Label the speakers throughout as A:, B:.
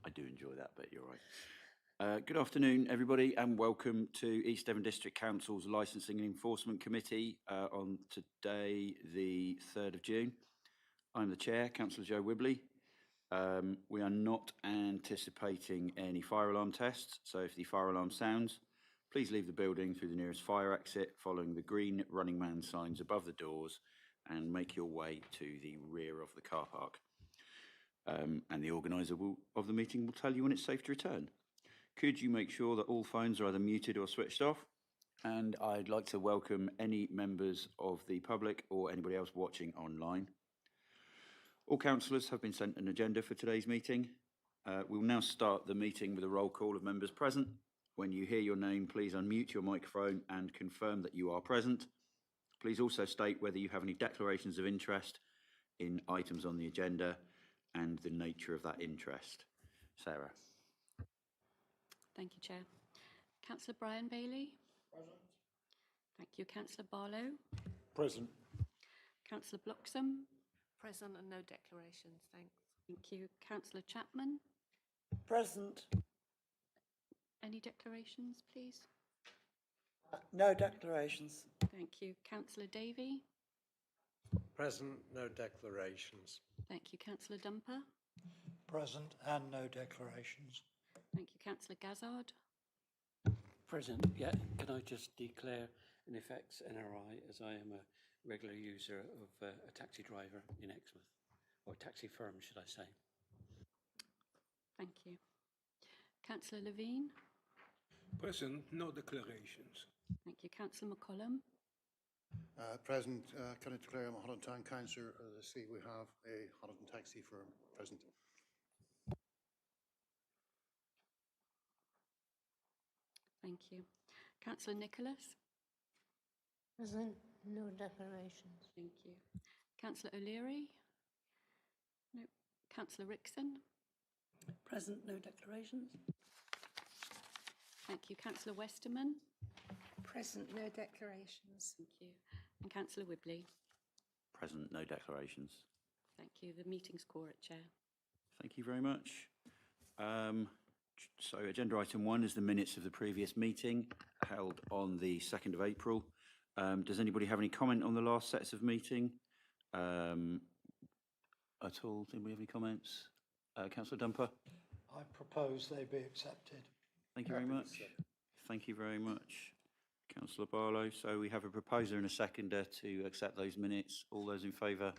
A: I do enjoy that, but you're right. Good afternoon, everybody, and welcome to East Devon District Council's Licensing and Enforcement Committee on today, the 3rd of June. I'm the Chair, Councillor Joe Wibley. We are not anticipating any fire alarm tests, so if the fire alarm sounds, please leave the building through the nearest fire exit, following the green running man signs above the doors, and make your way to the rear of the car park. And the organiser of the meeting will tell you when it's safe to return. Could you make sure that all phones are either muted or switched off? And I'd like to welcome any members of the public or anybody else watching online. All councillors have been sent an agenda for today's meeting. We'll now start the meeting with a roll call of members present. When you hear your name, please unmute your microphone and confirm that you are present. Please also state whether you have any declarations of interest in items on the agenda and the nature of that interest. Sarah.
B: Thank you, Chair. Councillor Brian Bailey.
C: Present.
B: Thank you. Councillor Barlow.
C: Present.
B: Councillor Bloxham.
D: Present and no declarations, thanks.
B: Thank you. Councillor Chapman.
E: Present.
B: Any declarations, please?
E: No declarations.
B: Thank you. Councillor Davey.
F: Present, no declarations.
B: Thank you. Councillor Dumper.
C: Present and no declarations.
B: Thank you. Councillor Gazzard.
G: Present, yeah. Can I just declare an effects NRI, as I am a regular user of a taxi driver in Exmouth, or a taxi firm, should I say.
B: Thank you. Councillor Levine.
H: Present, no declarations.
B: Thank you. Councillor McCollum.
I: Present, can I declare I'm a Honiton Town Councillor? As I see, we have a Honiton taxi firm present.
B: Thank you. Councillor Nicholas.
D: Present, no declarations.
B: Thank you. Councillor O'Leary. No. Councillor Rickson.
E: Present, no declarations.
B: Thank you. Councillor Westerman.
D: Present, no declarations.
B: Thank you. And Councillor Wibley.
A: Present, no declarations.
B: Thank you. The meeting's quorate, Chair.
A: Thank you very much. So agenda item 1 is the minutes of the previous meeting held on the 2nd of April. Does anybody have any comment on the last sets of meeting at all? Did we have any comments? Councillor Dumper?
C: I propose they be accepted.
A: Thank you very much. Thank you very much, Councillor Barlow. So we have a proposer and a seconder to accept those minutes. All those in favour?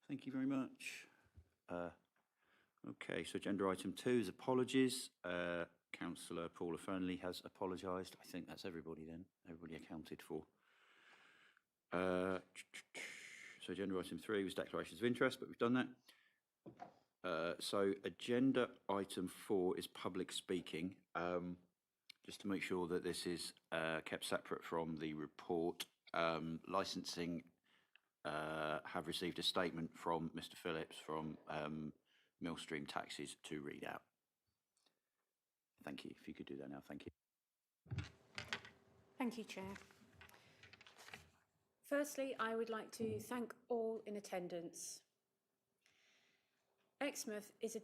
A: Thank you very much. Okay, so agenda item 2 is apologies. Councillor Paula Fernley has apologised. I think that's everybody then. Everybody accounted for. So agenda item 3 was declarations of interest, but we've done that. So agenda item 4 is public speaking. Just to make sure that this is kept separate from the report, licensing have received a statement from Mr. Phillips from Millstream Taxis to read out. Thank you. If you could do that now, thank you.
J: Thank you, Chair. Firstly, I would like to thank all in attendance. Exmouth is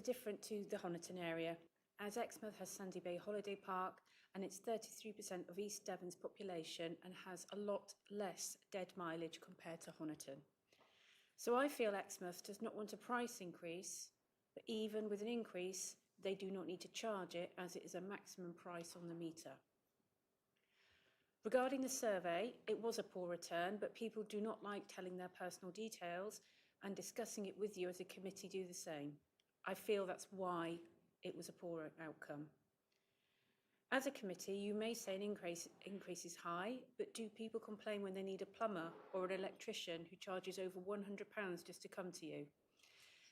J: different to the Honiton area, as Exmouth has Sandy Bay Holiday Park and it's 33% of East Devon's population and has a lot less dead mileage compared to Honiton. So I feel Exmouth does not want a price increase, but even with an increase, they do not need to charge it as it is a maximum price on the meter. Regarding the survey, it was a poor return, but people do not like telling their personal details and discussing it with you as a committee do the same. I feel that's why it was a poor outcome. As a committee, you may say an increase is high, but do people complain when they need a plumber or an electrician who charges over £100 just to come to you?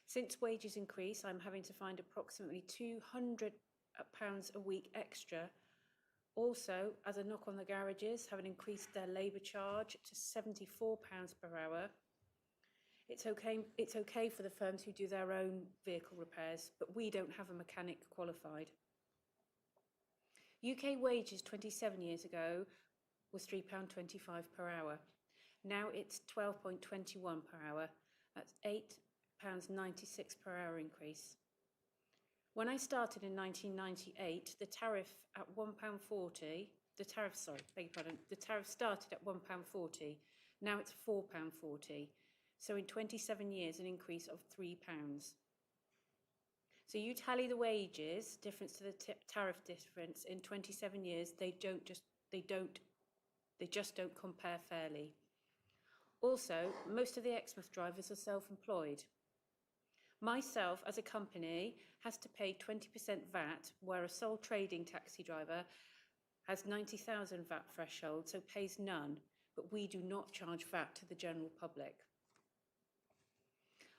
J: Since wages increase, I'm having to find approximately £200 a week extra. Also, as a knock on the garages, having increased their labour charge to £74 per hour. It's okay for the firms who do their own vehicle repairs, but we don't have a mechanic qualified. UK wages 27 years ago was £3.25 per hour. Now it's £12.21 per hour. That's £8.96 per hour increase. When I started in 1998, the tariff at £1.40, the tariff started at £1.40. Now it's £4.40. So in 27 years, an increase of £3. So you tally the wages, difference to the tariff difference in 27 years, they just don't compare fairly. Also, most of the Exmouth drivers are self-employed. Myself, as a company, has to pay 20% VAT, where a sole trading taxi driver has 90,000 VAT threshold, so pays none, but we do not charge VAT to the general public.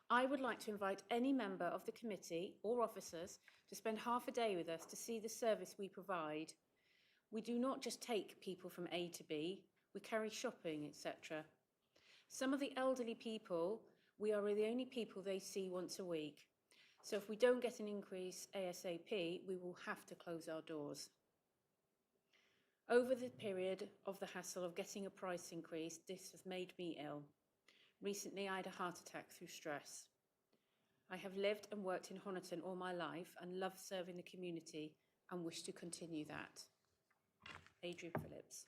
J: I would like to invite any member of the committee or officers to spend half a day with us to see the service we provide. We do not just take people from A to B, we carry shopping, etc. Some of the elderly people, we are the only people they see once a week. So if we don't get an increase ASAP, we will have to close our doors. Over the period of the hassle of getting a price increase, this has made me ill. Recently, I had a heart attack through stress. I have lived and worked in Honiton all my life and love serving the community and wish to continue that. Adrian Phillips.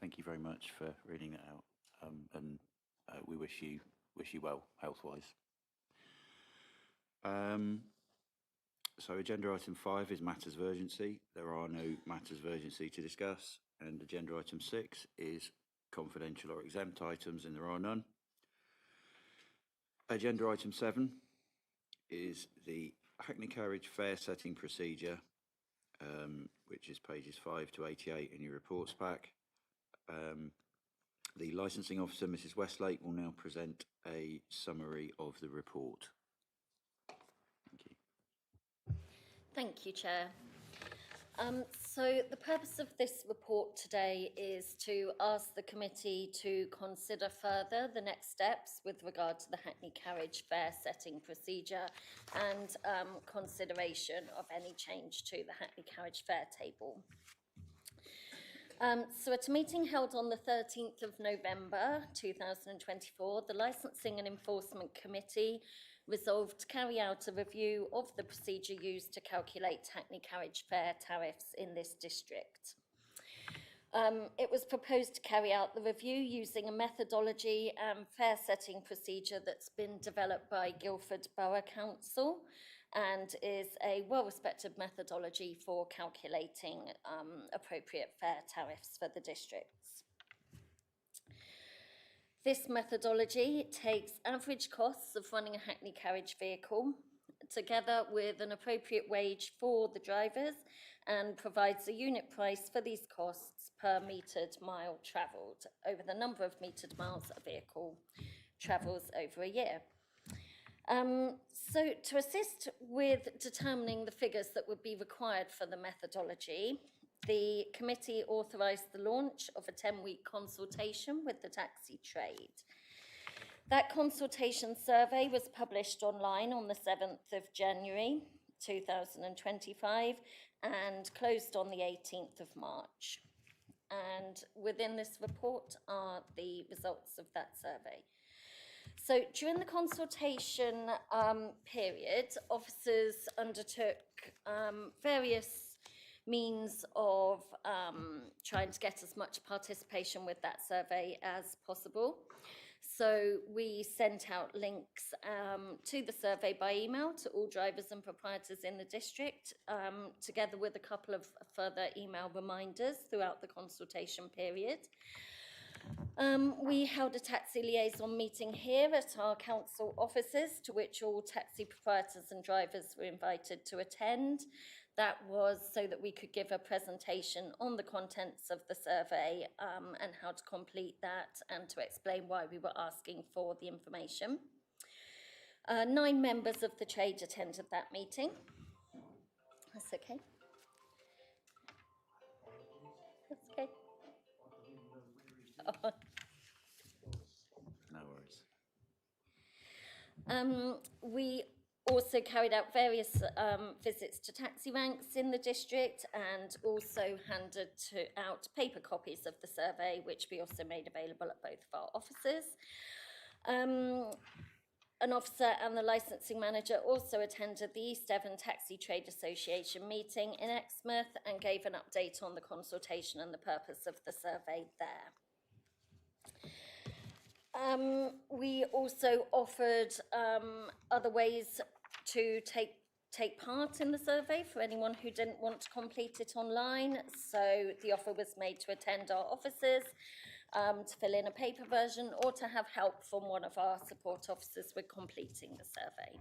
A: Thank you very much for reading that out, and we wish you well health-wise. So agenda item 5 is matters of urgency. There are no matters of urgency to discuss, and agenda item 6 is confidential or exempt items, and there are none. Agenda item 7 is the Hackney Carriage fare setting procedure, which is pages 5 to 88 in your reports pack. The licensing officer, Mrs. Westlake, will now present a summary of the report. Thank you.
K: Thank you, Chair. So the purpose of this report today is to ask the committee to consider further the next steps with regard to the Hackney Carriage fare setting procedure and consideration of any change to the Hackney Carriage fare table. So at a meeting held on the 13th of November 2024, the Licensing and Enforcement Committee resolved to carry out a review of the procedure used to calculate Hackney Carriage fare tariffs in this district. It was proposed to carry out the review using a methodology and fare setting procedure that's been developed by Guildford Borough Council and is a well-respected methodology for calculating appropriate fare tariffs for the districts. This methodology takes average costs of running a Hackney Carriage vehicle together with an appropriate wage for the drivers and provides a unit price for these costs per metered mile travelled over the number of metered miles a vehicle travels over a year. So to assist with determining the figures that would be required for the methodology, the committee authorised the launch of a 10-week consultation with the taxi trade. That consultation survey was published online on the 7th of January 2025 and closed on the 18th of March. And within this report are the results of that survey. So during the consultation period, officers undertook various means of trying to get as much participation with that survey as possible. So we sent out links to the survey by email to all drivers and proprietors in the district, together with a couple of further email reminders throughout the consultation period. We held a taxi liaison meeting here at our council offices, to which all taxi proprietors and drivers were invited to attend. That was so that we could give a presentation on the contents of the survey and how to complete that and to explain why we were asking for the information. 9 members of the trade attended that meeting. That's okay. That's okay. Oh.
A: No worries.
K: We also carried out various visits to taxi ranks in the district and also handed out paper copies of the survey, which we also made available at both of our offices. an officer and the licensing manager also attended the East Devon Taxi Trade Association meeting in Exmouth and gave an update on the consultation and the purpose of the survey there. We also offered other ways to take part in the survey for anyone who didn't want to complete it online. So the offer was made to attend our offices, to fill in a paper version, or to have help from one of our support officers with completing the survey.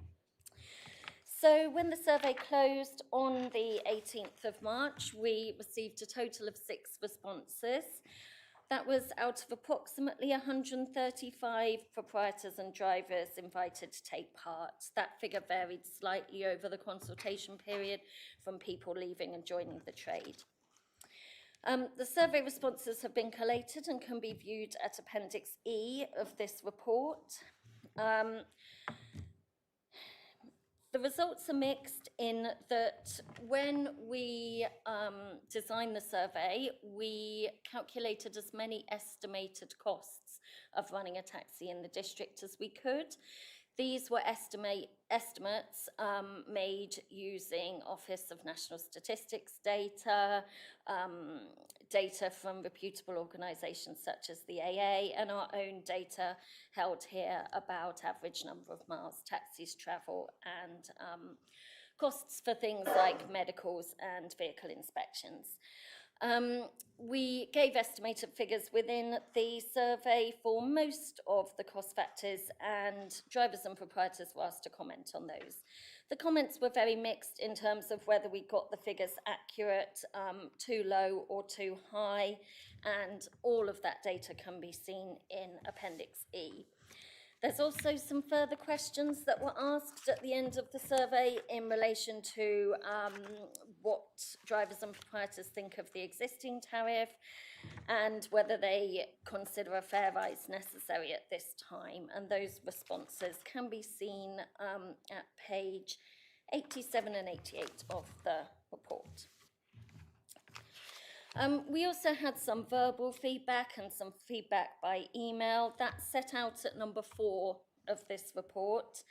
K: So when the survey closed on the 18th of March, we received a total of 6 responses. That was out of approximately 135 proprietors and drivers invited to take part. That figure varied slightly over the consultation period from people leaving and joining the trade. The survey responses have been collated and can be viewed at Appendix E of this report. The results are mixed in that when we designed the survey, we calculated as many estimated costs of running a taxi in the district as we could. These were estimates made using Office of National Statistics data, data from reputable organisations such as the AA, and our own data held here about average number of miles taxis travel and costs for things like medicals and vehicle inspections. We gave estimated figures within the survey for most of the cost factors, and drivers and proprietors were asked to comment on those. The comments were very mixed in terms of whether we got the figures accurate, too low or too high, and all of that data can be seen in Appendix E. There's also some further questions that were asked at the end of the survey in relation to what drivers and proprietors think of the existing tariff and whether they consider a fare rise necessary at this time. And those responses can be seen at page 87 and 88 of the report. We also had some verbal feedback and some feedback by email. That's set out at number 4 of this report.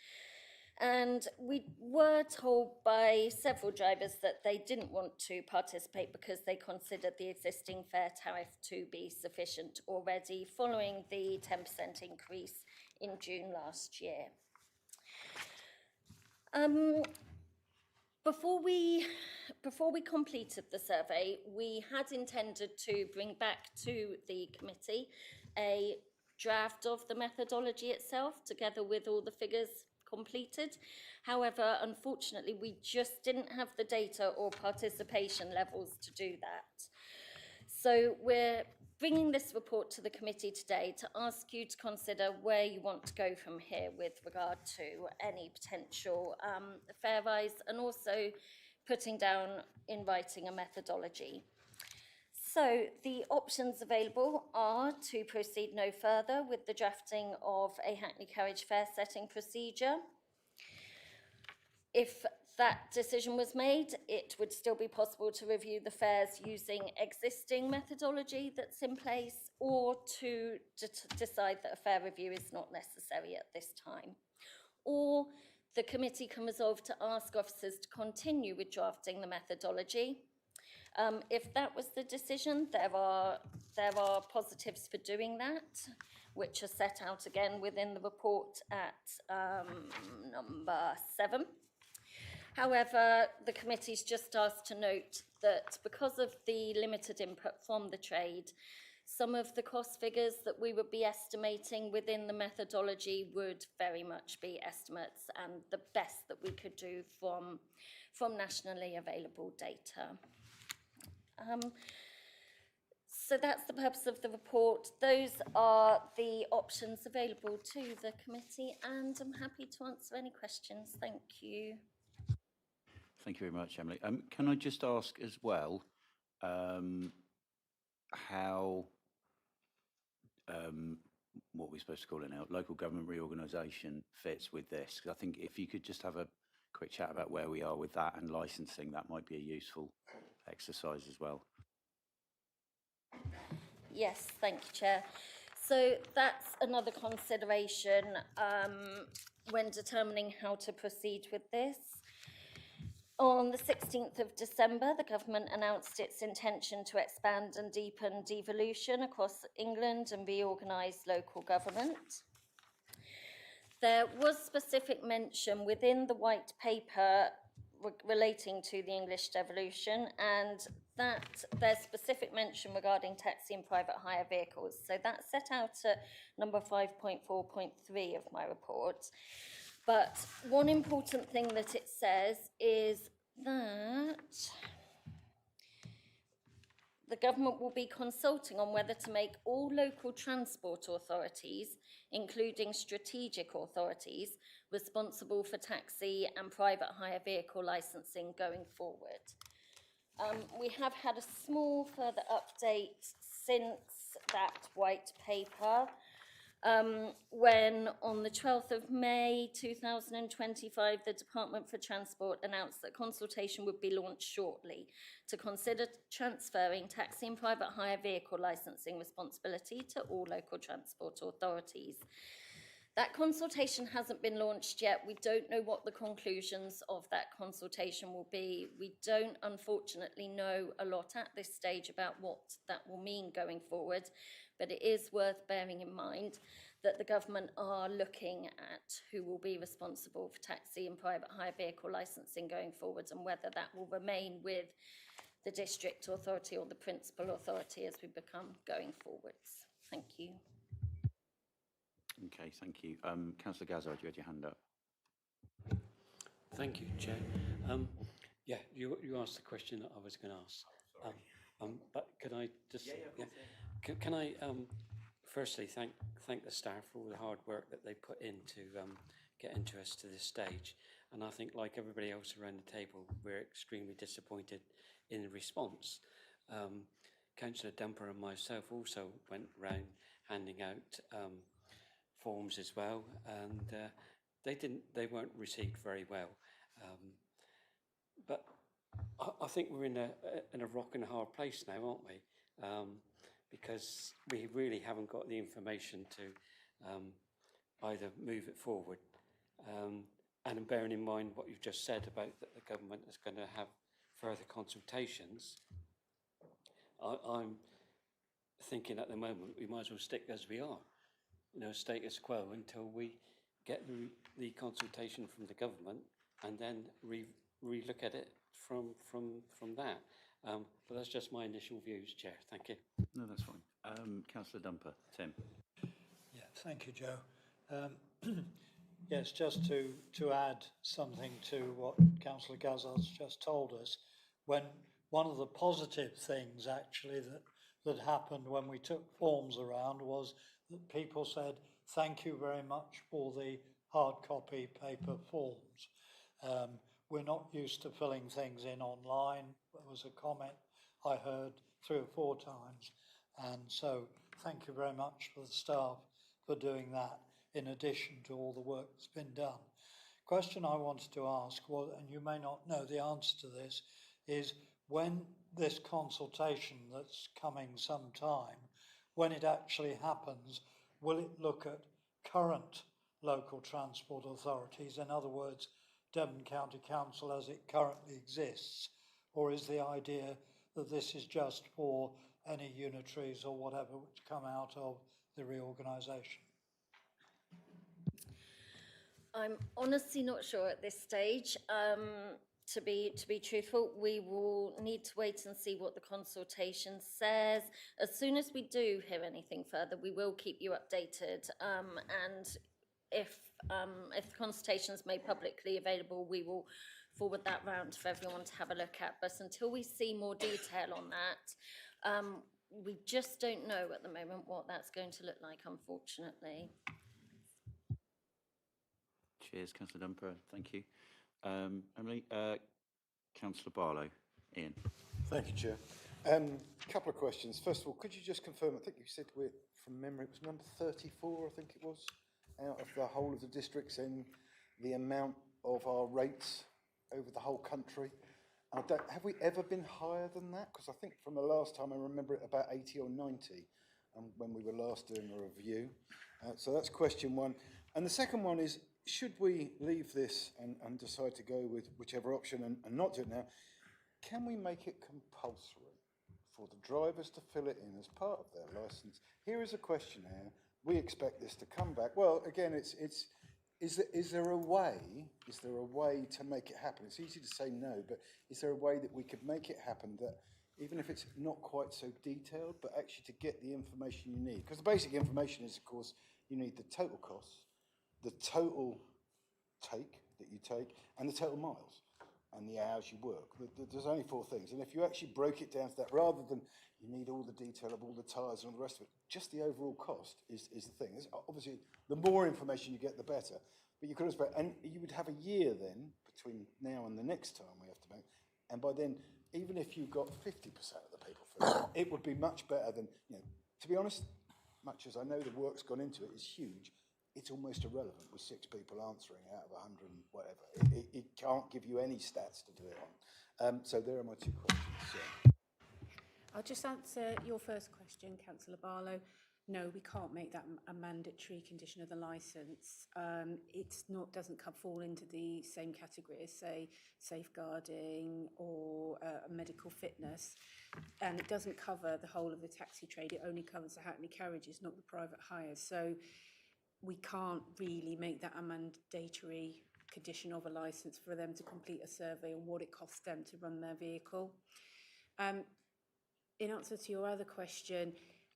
K: And we were told by several drivers that they didn't want to participate because they considered the existing fare tariff to be sufficient already following the 10% increase in June last year. Before we completed the survey, we had intended to bring back to the committee a draft of the methodology itself, together with all the figures completed. However, unfortunately, we just didn't have the data or participation levels to do that. So we're bringing this report to the committee today to ask you to consider where you want to go from here with regard to any potential fare rise, and also putting down in writing a methodology. So the options available are to proceed no further with the drafting of a Hackney carriage fare setting procedure. If that decision was made, it would still be possible to review the fares using existing methodology that's in place, or to decide that a fare review is not necessary at this time. Or the committee can resolve to ask officers to continue with drafting the methodology. If that was the decision, there are positives for doing that, which are set out again within the report at number 7. However, the committee's just asked to note that because of the limited input from the trade, some of the cost figures that we would be estimating within the methodology would very much be estimates and the best that we could do from nationally available data. So that's the purpose of the report. Those are the options available to the committee, and I'm happy to answer any questions. Thank you.
A: Thank you very much, Emily. Can I just ask as well how, what we're supposed to call it now, local government reorganisation fits with this? Because I think if you could just have a quick chat about where we are with that and licensing, that might be a useful exercise as well.
K: Yes, thank you, Chair. So that's another consideration when determining how to proceed with this. On the 16th of December, the government announced its intention to expand and deepen devolution across England and reorganise local government. There was specific mention within the white paper relating to the English devolution, and that there's specific mention regarding taxi and private hire vehicles. So that's set out at number 5.4.3 of my report. But one important thing that it says is that the government will be consulting on whether to make all local transport authorities, including strategic authorities, responsible for taxi and private hire vehicle licensing going forward. We have had a small further update since that white paper, when on the 12th of May 2025, the Department for Transport announced that consultation would be launched shortly to consider transferring taxi and private hire vehicle licensing responsibility to all local transport authorities. That consultation hasn't been launched yet. We don't know what the conclusions of that consultation will be. We don't, unfortunately, know a lot at this stage about what that will mean going forward, but it is worth bearing in mind that the government are looking at who will be responsible for taxi and private hire vehicle licensing going forwards, and whether that will remain with the district authority or the principal authority as we become going forwards. Thank you.
A: Okay, thank you. Councillor Gazzard, you had your hand up.
G: Thank you, Chair. Yeah, you asked the question that I was going to ask. But could I just... Can I firstly thank the staff for all the hard work that they put in to get into us to this stage. And I think, like everybody else around the table, we're extremely disappointed in the response. Councillor Dumper and myself also went round handing out forms as well, and they weren't received very well. But I think we're in a rock and a hard place now, aren't we? Because we really haven't got the information to either move it forward. And bearing in mind what you've just said about that the government is going to have further consultations, I'm thinking at the moment we might as well stick as we are, status quo, until we get the consultation from the government and then re-look at it from that. But that's just my initial views, Chair. Thank you.
A: No, that's fine. Councillor Dumper, Tim.
C: Yeah, thank you, Joe. Yes, just to add something to what Councillor Gazzard's just told us, when one of the positive things actually that happened when we took forms around was that people said, thank you very much for the hard copy paper forms. We're not used to filling things in online. There was a comment I heard 3 or 4 times. And so thank you very much for the staff for doing that, in addition to all the work that's been done. Question I wanted to ask was, and you may not know the answer to this, is when this consultation that's coming sometime, when it actually happens, will it look at current local transport authorities, in other words, Devon County Council as it currently exists, or is the idea that this is just for any unitaries or whatever which come out of the reorganisation?
K: I'm honestly not sure at this stage. To be truthful, we will need to wait and see what the consultation says. As soon as we do hear anything further, we will keep you updated. And if the consultation is made publicly available, we will forward that round for everyone to have a look at. But until we see more detail on that, we just don't know at the moment what that's going to look like, unfortunately.
A: Cheers, Councillor Dumper. Thank you. Emily, Councillor Barlow. Ian.
L: Thank you, Chair. Couple of questions. First of all, could you just confirm, I think you said from memory, it was number 34, I think it was, out of the whole of the districts in the amount of our rates over the whole country. Have we ever been higher than that? Because I think from the last time I remember it about 80 or 90. when we were last doing a review. So that's question one. And the second one is, should we leave this and decide to go with whichever option and not do it now, can we make it compulsory for the drivers to fill it in as part of their licence? Here is a questionnaire. We expect this to come back. Well, again, is there a way to make it happen? It's easy to say no, but is there a way that we could make it happen that even if it's not quite so detailed, but actually to get the information you need? Because the basic information is, of course, you need the total costs, the total take that you take, and the total miles and the hours you work. There's only 4 things. And if you actually broke it down to that, rather than you need all the detail of all the tyres and all the rest of it, just the overall cost is the thing. Obviously, the more information you get, the better. But you could also, and you would have a year then between now and the next time we have to make. And by then, even if you got 50% of the people filling it would be much better than, to be honest, much as I know the work's gone into it is huge, it's almost irrelevant with 6 people answering out of 100 and whatever. It can't give you any stats to do it on. So there are my 2 questions.
J: I'll just answer your first question, Councillor Barlow. No, we can't make that a mandatory condition of the licence. It's not doesn't fall into the same category as, say, safeguarding or medical fitness, and it doesn't cover the whole of the taxi trade. It only covers the Hackney carriages, not the private hires. So we can't really make that a mandatory condition of a licence for them to complete a survey on what it costs them to run their vehicle. In answer to your other question,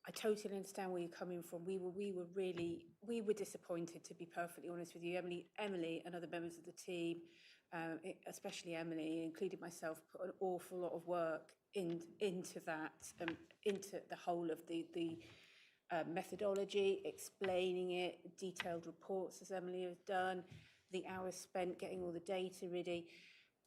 J: I totally understand where you're coming from. We were disappointed, to be perfectly honest with you. Emily and other members of the team, especially Emily, including myself, put an awful lot of work into that, into the whole of the methodology, explaining it, detailed reports, as Emily has done, the hours spent getting all the data ready.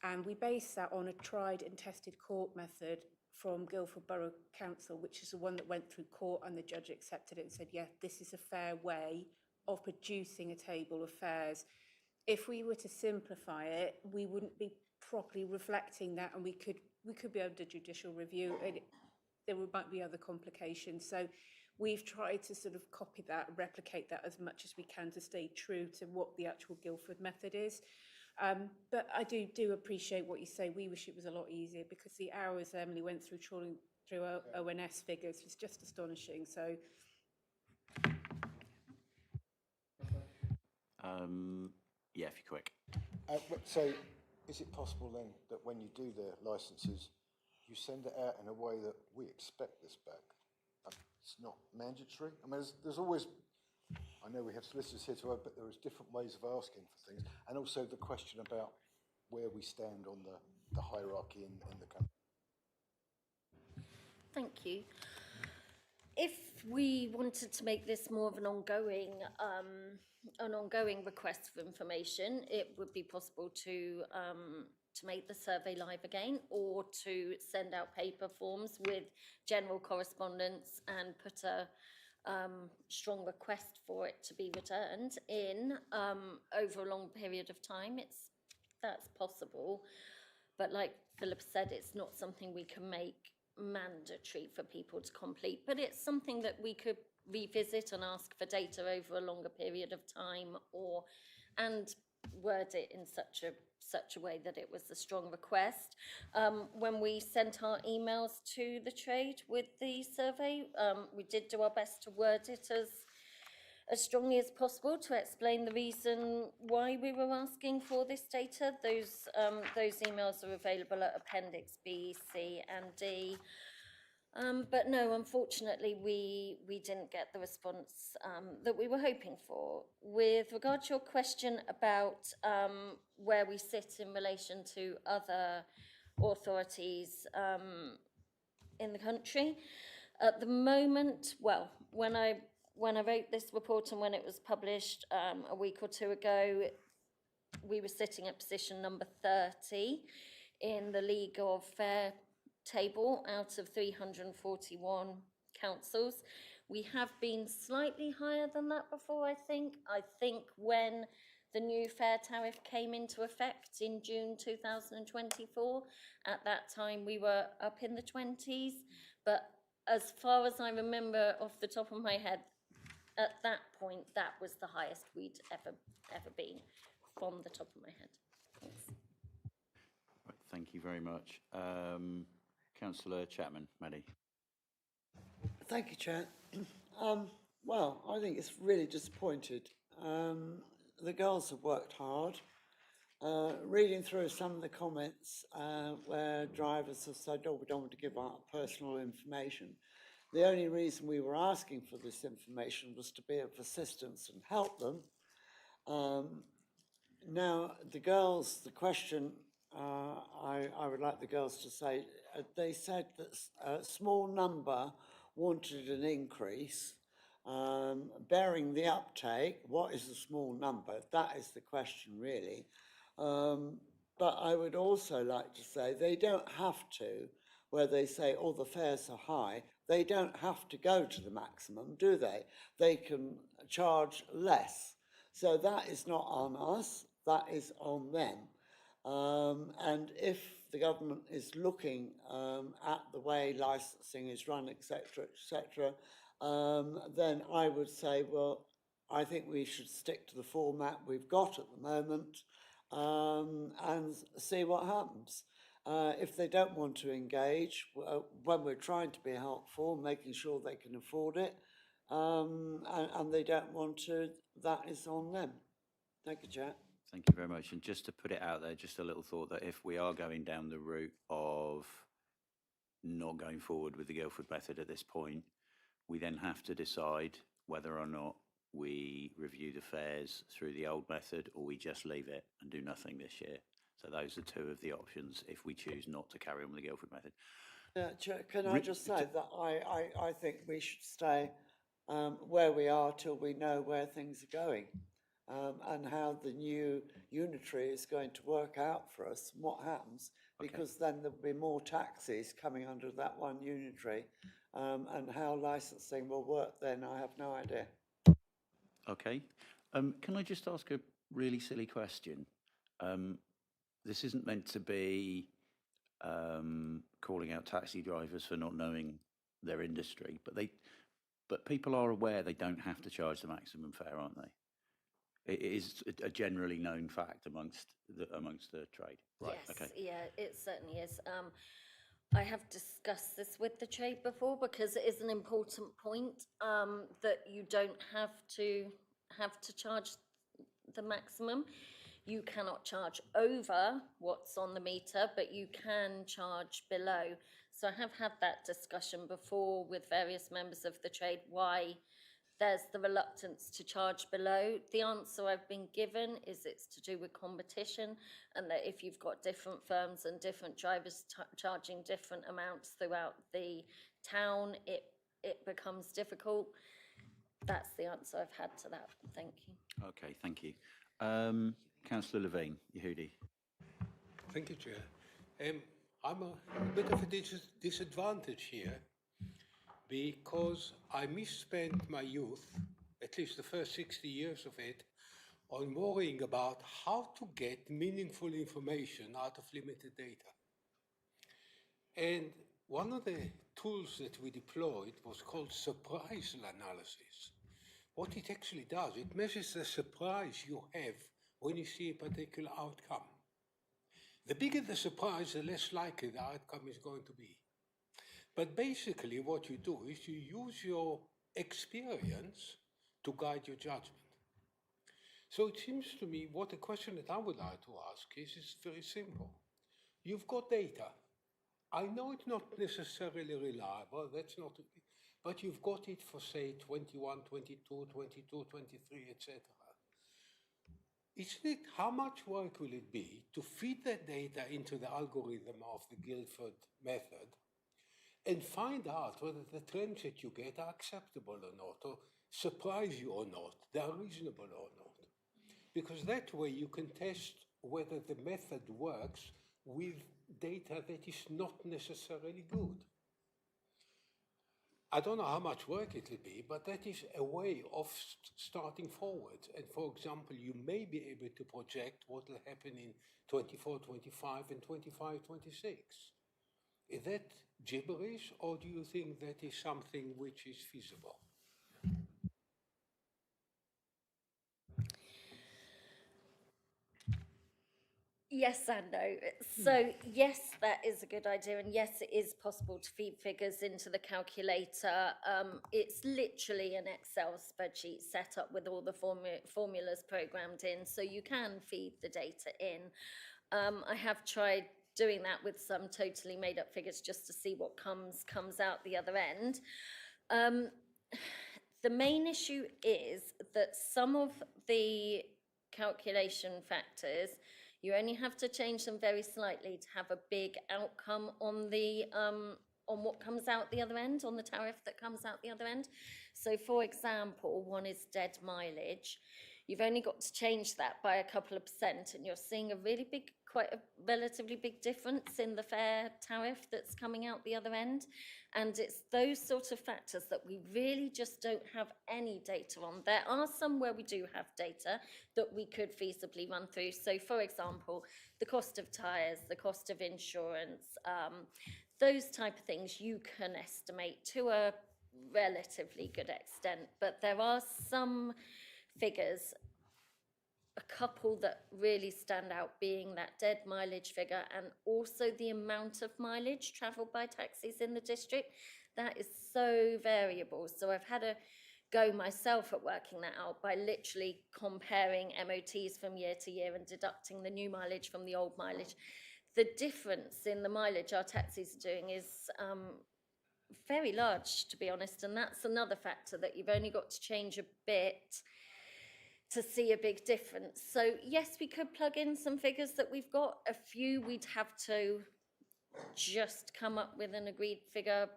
J: And we base that on a tried and tested court method from Guildford Borough Council, which is the one that went through court, and the judge accepted it and said, yeah, this is a fair way of producing a table of fares. If we were to simplify it, we wouldn't be properly reflecting that, and we could be under judicial review, and there might be other complications. So we've tried to sort of copy that, replicate that as much as we can to stay true to what the actual Guildford method is. But I do appreciate what you say. We wish it was a lot easier, because the hours Emily went through trawling through ONS figures was just astonishing. So,
A: yeah, if you're quick.
L: So is it possible then that when you do the licences, you send it out in a way that we expect this back? It's not mandatory. I mean, there's always, I know we have solicitors here to, but there is different ways of asking for things. And also the question about where we stand on the hierarchy in the country.
K: Thank you. If we wanted to make this more of an ongoing request for information, it would be possible to make the survey live again, or to send out paper forms with general correspondence and put a strong request for it to be returned in over a long period of time. That's possible, but like Philip said, it's not something we can make mandatory for people to complete, but it's something that we could revisit and ask for data over a longer period of time, and word it in such a way that it was a strong request. When we sent our emails to the trade with the survey, we did do our best to word it as strongly as possible to explain the reason why we were asking for this data. Those emails are available at Appendix B, C and D. But no, unfortunately, we didn't get the response that we were hoping for. With regard to your question about where we sit in relation to other authorities in the country, at the moment, well, when I wrote this report and when it was published a week or two ago, we were sitting at position number 30 in the League of Fair table out of 341 councils. We have been slightly higher than that before, I think. I think when the new fare tariff came into effect in June 2024, at that time we were up in the 20s, but as far as I remember off the top of my head, at that point, that was the highest we'd ever been, from the top of my head. Thanks.
A: Right, thank you very much. Councillor Chapman, Maddie.
E: Thank you, Chair. Well, I think it's really disappointed. The girls have worked hard. Reading through some of the comments where drivers have said, oh, we don't want to give out personal information. The only reason we were asking for this information was to be of assistance and help them. Now, the girls, the question, I would like the girls to say, they said that a small number wanted an increase. Bearing the uptake, what is a small number? That is the question, really. But I would also like to say they don't have to, where they say, oh, the fares are high, they don't have to go to the maximum, do they? They can charge less. So that is not on us, that is on them. And if the government is looking at the way licensing is run, etc., then I would say, well, I think we should stick to the format we've got at the moment and see what happens. If they don't want to engage, when we're trying to be helpful, making sure they can afford it, and they don't want to, that is on them. Thank you, Chair.
A: Thank you very much. And just to put it out there, just a little thought that if we are going down the route of not going forward with the Guildford method at this point, we then have to decide whether or not we review the fares through the old method or we just leave it and do nothing this year. So those are two of the options if we choose not to carry on with the Guildford method.
E: Chair, can I just say that I think we should stay where we are till we know where things are going and how the new unitary is going to work out for us and what happens, because then there'll be more taxis coming under that one unitary, and how licensing will work then, I have no idea.
A: Okay. Can I just ask a really silly question? This isn't meant to be calling out taxi drivers for not knowing their industry, but people are aware they don't have to charge the maximum fare, aren't they? It is a generally known fact amongst the trade. Right.
K: Yes,
A: okay.
K: yeah, it certainly is. I have discussed this with the trade before because it is an important point that you don't have to charge the maximum. You cannot charge over what's on the meter, but you can charge below. So I have had that discussion before with various members of the trade, why there's the reluctance to charge below. The answer I've been given is it's to do with competition, and that if you've got different firms and different drivers charging different amounts throughout the town, it becomes difficult. That's the answer I've had to that. Thank you.
A: Okay, thank you. Councillor Levine, Yehudi.
H: Thank you, Chair. I'm a bit of a disadvantage here because I misspent my youth, at least the first 60 years of it, on worrying about how to get meaningful information out of limited data. And one of the tools that we deployed was called surprise analysis. What it actually does, it measures the surprise you have when you see a particular outcome. The bigger the surprise, the less likely the outcome is going to be. But basically what you do is you use your experience to guide your judgment. So it seems to me what the question that I would like to ask is very simple. You've got data. I know it's not necessarily reliable, but you've got it for say 21, 22, 22, 23, etc. Isn't it, how much work will it be to feed that data into the algorithm of the Guildford method and find out whether the trends that you get are acceptable or not, or surprise you or not, they are reasonable or not? Because that way you can test whether the method works with data that is not necessarily good. I don't know how much work it will be, but that is a way of starting forward. And for example, you may be able to project what will happen in 24, 25 and 25, 26. Is that gibberish, or do you think that is something which is feasible?
K: Yes and no. So yes, that is a good idea, and yes, it is possible to feed figures into the calculator. It's literally an Excel spreadsheet set up with all the formulas programmed in, so you can feed the data in. I have tried doing that with some totally made up figures just to see what comes out the other end. The main issue is that some of the calculation factors, you only have to change them very slightly to have a big outcome on the on what comes out the other end, on the tariff that comes out the other end. So for example, one is dead mileage. You've only got to change that by a couple of percent, and you're seeing a really big, quite a relatively big difference in the fare tariff that's coming out the other end. And it's those sort of factors that we really just don't have any data on. There are some where we do have data that we could feasibly run through. So for example, the cost of tyres, the cost of insurance, those type of things you can estimate to a relatively good extent. But there are some figures, a couple that really stand out being that dead mileage figure and also the amount of mileage travelled by taxis in the district. That is so variable. So I've had a go myself at working that out by literally comparing MOTs from year to year and deducting the new mileage from the old mileage. The difference in the mileage our taxis are doing is very large, to be honest, and that's another factor that you've only got to change a bit to see a big difference. So yes, we could plug in some figures that we've got. A few we'd have to just come up with an agreed figure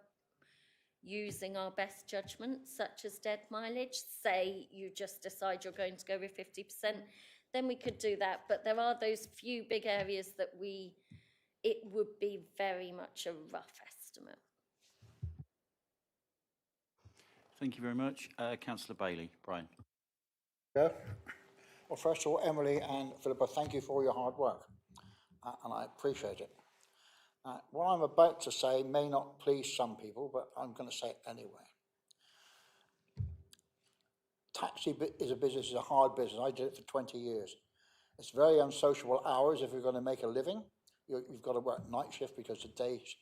K: using our best judgment, such as dead mileage. Say you just decide you're going to go with 50%, then we could do that. But there are those few big areas that it would be very much a rough estimate.
A: Thank you very much. Councillor Bailey. Brian.
M: Yeah. Well, first of all, Emily and Philippa, thank you for all your hard work, and I appreciate it. What I'm about to say may not please some people, but I'm going to say it anyway. Taxi is a business, is a hard business. I did it for 20 years. It's very unsociable hours if you're going to make a living. You've got to work night shift because the days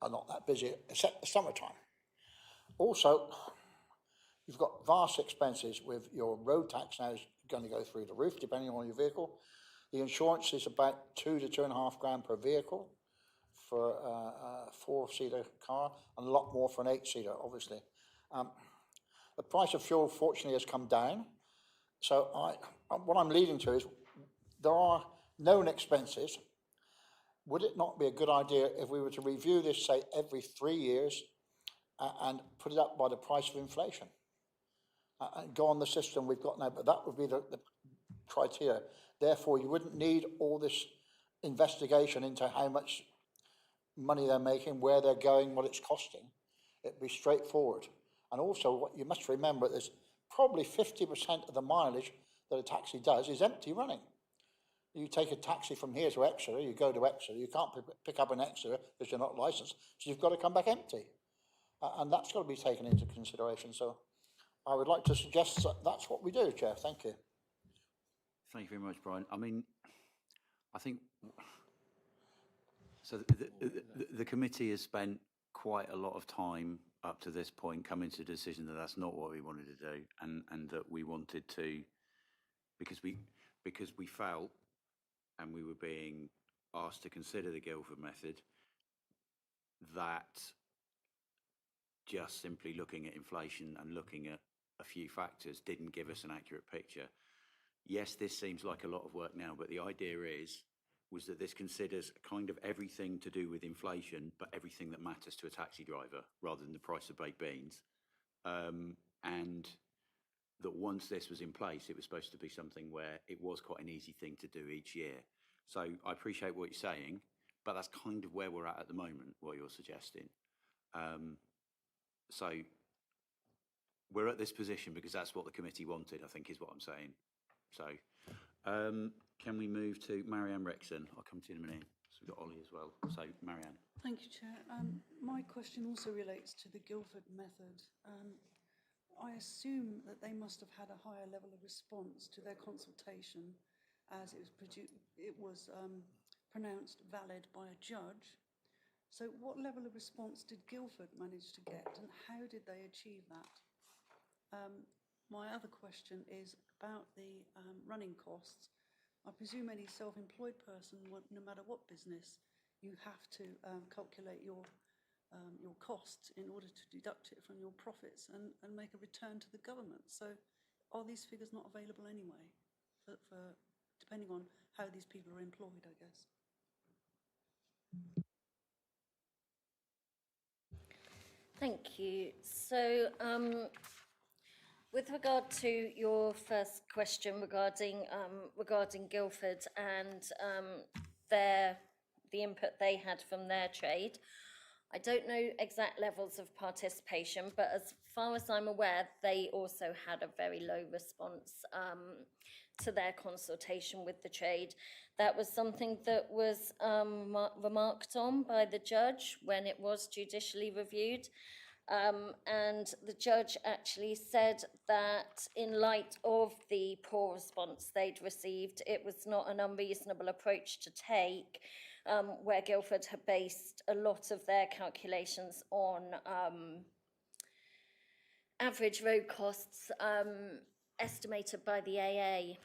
M: are not that busy, except the summertime. Also, you've got vast expenses with your road tax now is going to go through the roof, depending on your vehicle. The insurance is about £2 to £2.5 grand per vehicle for a 4-seater car, and a lot more for an 8-seater, obviously. The price of fuel, fortunately, has come down. So what I'm leading to is there are known expenses. Would it not be a good idea if we were to review this, say, every 3 years and put it up by the price of inflation? And go on the system we've got now, but that would be the criteria. Therefore, you wouldn't need all this investigation into how much money they're making, where they're going, what it's costing. It'd be straightforward. And also, what you must remember is probably 50% of the mileage that a taxi does is empty running. You take a taxi from here to Exeter, you go to Exeter, you can't pick up an Exeter because you're not licensed, so you've got to come back empty. And that's got to be taken into consideration. So I would like to suggest that that's what we do, Chair. Thank you.
A: Thank you very much, Brian. I mean, I think, so the committee has spent quite a lot of time up to this point coming to a decision that that's not what we wanted to do, and that we wanted to, because we felt, and we were being asked to consider the Guildford method, that just simply looking at inflation and looking at a few factors didn't give us an accurate picture. Yes, this seems like a lot of work now, but the idea was that this considers kind of everything to do with inflation, but everything that matters to a taxi driver rather than the price of baked beans. And that once this was in place, it was supposed to be something where it was quite an easy thing to do each year. So I appreciate what you're saying, but that's kind of where we're at the moment, what you're suggesting. So we're at this position because that's what the committee wanted, I think is what I'm saying. So can we move to Marianne Rixon? I'll come to you in a minute. So we've got Ollie as well. So Marianne.
N: Thank you, Chair. My question also relates to the Guildford method. I assume that they must have had a higher level of response to their consultation as it was pronounced valid by a judge. So what level of response did Guildford manage to get, and how did they achieve that? My other question is about the running costs. I presume any self-employed person, no matter what business, you have to calculate your costs in order to deduct it from your profits and make a return to the government. So are these figures not available anyway, for depending on how these people are employed, I guess?
K: Thank you. So, with regard to your first question regarding Guildford and the input they had from their trade, I don't know exact levels of participation, but as far as I'm aware, they also had a very low response to their consultation with the trade. That was something that was remarked on by the judge when it was judicially reviewed. And the judge actually said that in light of the poor response they'd received, it was not an unreasonable approach to take, where Guildford had based a lot of their calculations on average road costs estimated by the AA,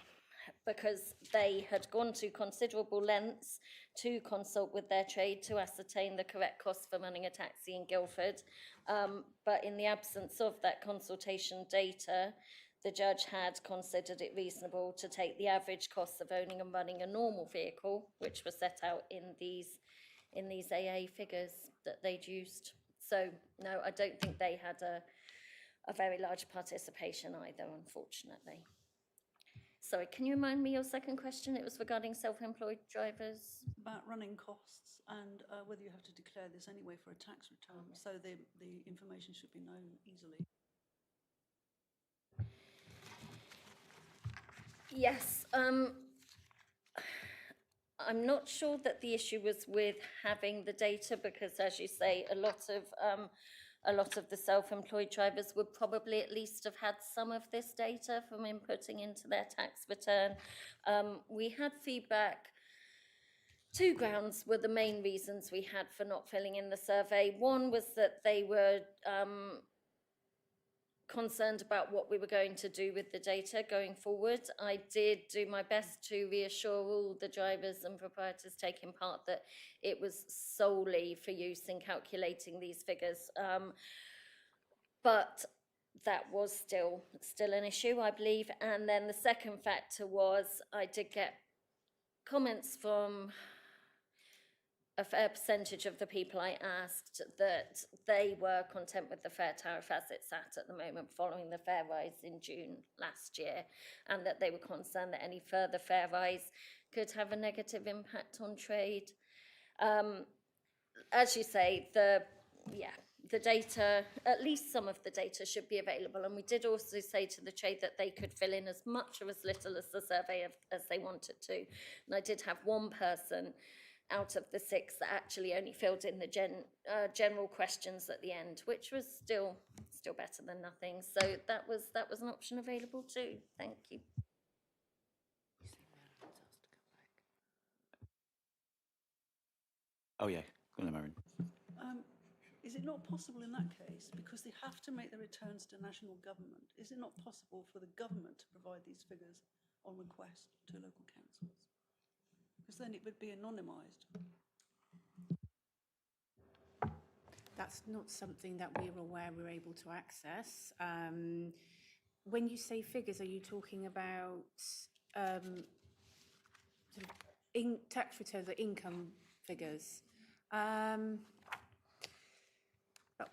K: because they had gone to considerable lengths to consult with their trade to ascertain the correct cost for running a taxi in Guildford. But in the absence of that consultation data, the judge had considered it reasonable to take the average costs of owning and running a normal vehicle, which were set out in these AA figures that they'd used. So no, I don't think they had a very large participation either, unfortunately. Sorry, can you remind me your second question? It was regarding self-employed drivers.
N: About running costs and whether you have to declare this anyway for a tax return, so the information should be known easily.
K: Yes, I'm not sure that the issue was with having the data, because, as you say, a lot of the self-employed drivers would probably at least have had some of this data from inputting into their tax return. We had feedback. Two grounds were the main reasons we had for not filling in the survey. One was that they were concerned about what we were going to do with the data going forward. I did do my best to reassure all the drivers and proprietors taking part that it was solely for use in calculating these figures. But that was still an issue, I believe. And then the second factor was I did get comments from a fair percentage of the people I asked that they were content with the fare tariff as it sat at the moment following the fare rise in June last year, and that they were concerned that any further fare rise could have a negative impact on trade. As you say, the data, at least some of the data should be available, and we did also say to the trade that they could fill in as much or as little as the survey as they wanted to. And I did have one person out of the 6 that actually only filled in the general questions at the end, which was still better than nothing. So that was an option available too. Thank you.
A: Oh yeah, go on, Marion.
N: Is it not possible in that case, because they have to make the returns to national government, is it not possible for the government to provide these figures on request to local councils? Because then it would be anonymised.
J: That's not something that we're aware we're able to access. When you say figures, are you talking about sort of tax returns or income figures? That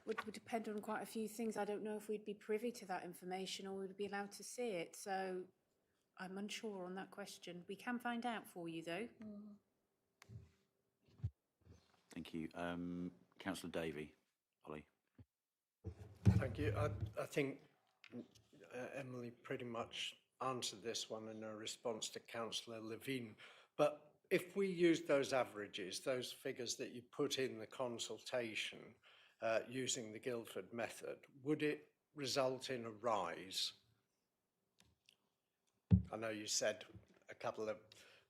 J: would depend on quite a few things. I don't know if we'd be privy to that information or we'd be allowed to see it. So I'm unsure on that question. We can find out for you, though.
A: Thank you. Councillor Davey. Ollie.
F: Thank you. I think Emily pretty much answered this one in her response to Councillor Levine. But if we use those averages, those figures that you put in the consultation, using the Guildford method, would it result in a rise? I know you said a couple of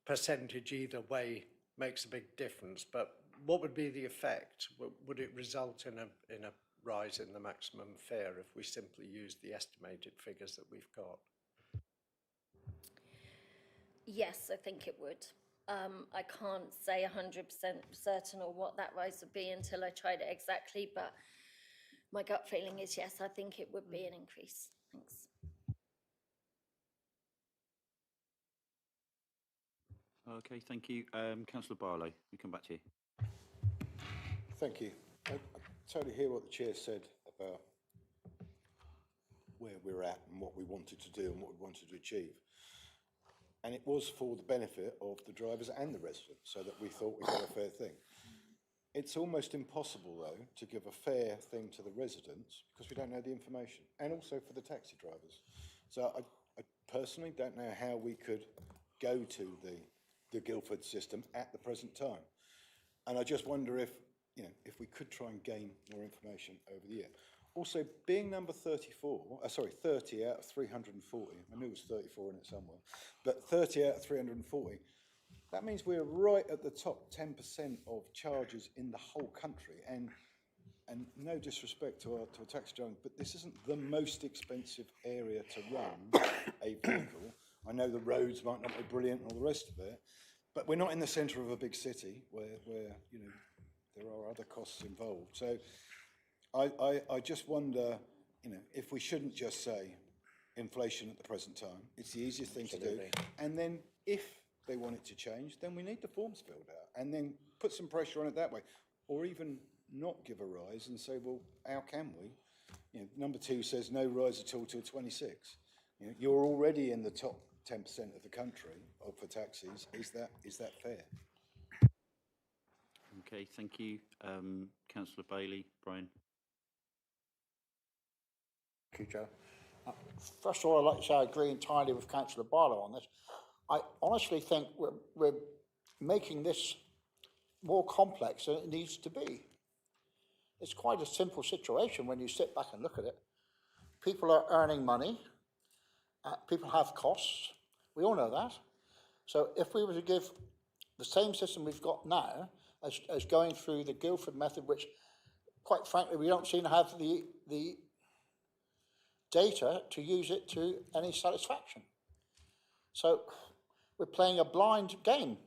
F: percentage either way makes a big difference, but what would be the effect? Would it result in a rise in the maximum fare if we simply use the estimated figures that we've got?
K: Yes, I think it would. I can't say 100% certain or what that rise would be until I tried it exactly, but my gut feeling is yes, I think it would be an increase. Thanks.
A: Okay, thank you. Councillor Barlow, we come back to you.
L: Thank you. I totally hear what the chair said about where we're at and what we wanted to do and what we wanted to achieve. And it was for the benefit of the drivers and the residents, so that we thought we got a fair thing. It's almost impossible, though, to give a fair thing to the residents because we don't know the information, and also for the taxi drivers. So I personally don't know how we could go to the Guildford system at the present time. And I just wonder if, you know, if we could try and gain more information over the year. Also, being number 30 out of 340, I knew it was 34 in it somewhere, but 30 out of 340, that means we're right at the top 10% of charges in the whole country. And no disrespect to our taxi drivers, but this isn't the most expensive area to run a vehicle. I know the roads might not be brilliant and all the rest of it, but we're not in the centre of a big city where you know, there are other costs involved. So I just wonder, you know, if we shouldn't just say inflation at the present time. It's the easiest thing to do. And then if they want it to change, then we need the forms filled out and then put some pressure on it that way. Or even not give a rise and say, well, how can we? You know, number 2 says no rise at all till 26. You know, you're already in the top 10% of the country for taxis. Is that fair?
A: Okay, thank you. Councillor Bailey, Brian.
M: Thank you, Joe. First of all, I'd like to say I agree entirely with Councillor Barlow on this. I honestly think we're making this more complex than it needs to be. It's quite a simple situation when you sit back and look at it. People are earning money. People have costs. We all know that. So if we were to give the same system we've got now as going through the Guildford method, which quite frankly, we don't seem to have the data to use it to any satisfaction. So we're playing a blind game.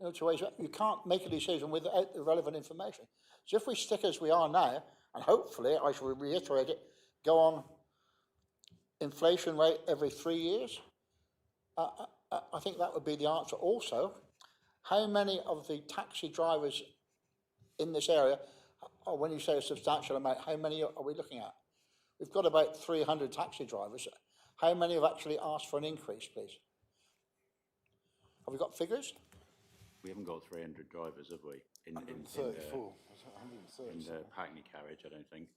M: You can't make a decision without the relevant information. So if we stick as we are now, and hopefully, I shall reiterate it, go on inflation rate every 3 years, I think that would be the answer. Also, how many of the taxi drivers in this area, or when you say a substantial amount, how many are we looking at? We've got about 300 taxi drivers. How many have actually asked for an increase, please? Have we got figures?
A: We haven't got 300 drivers, have we? In
L: 134.
A: In the Hackney carriage, I don't think.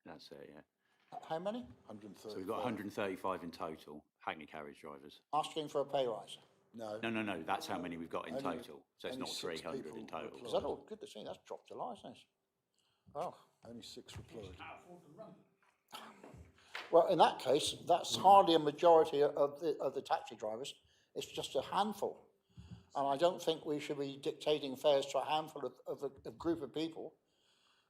A: That's it, yeah.
M: How many?
L: 135.
A: So we've got 135 in total, Hackney carriage drivers.
M: Asking for a pay rise?
L: No.
A: No, that's how many we've got in
L: Only-
A: total. So it's
L: only
A: not
L: 6
A: 300
L: people
A: in total.
L: replied.
M: Is that all? Good to see. That's dropped July, isn't it? Oh.
L: Only 6 replied.
M: Well, in that case, that's hardly a majority of the taxi drivers. It's just a handful. And I don't think we should be dictating fares to a handful of a group of people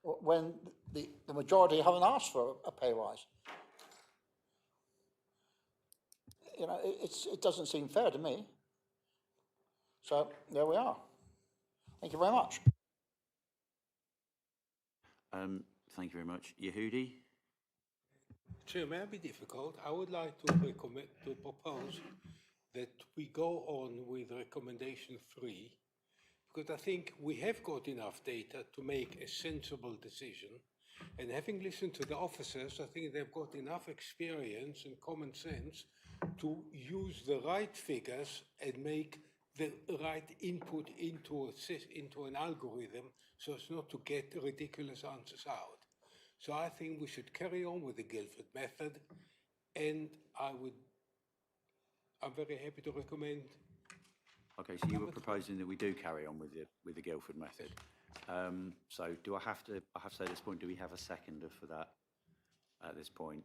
M: when the majority haven't asked for a pay rise. You know, it doesn't seem fair to me. So there we are. Thank you very much.
A: Thank you very much. Yehudi?
H: Chair, may I be difficult? I would like to propose that we go on with recommendation 3, because I think we have got enough data to make a sensible decision. And having listened to the officers, I think they've got enough experience and common sense to use the right figures and make the right input into an algorithm so as not to get ridiculous answers out. So I think we should carry on with the Guildford method, and I'm very happy to recommend
A: Okay, so you were proposing that we do carry on with the Guildford method. So do I have to say at this point, do we have a seconder for that at this point?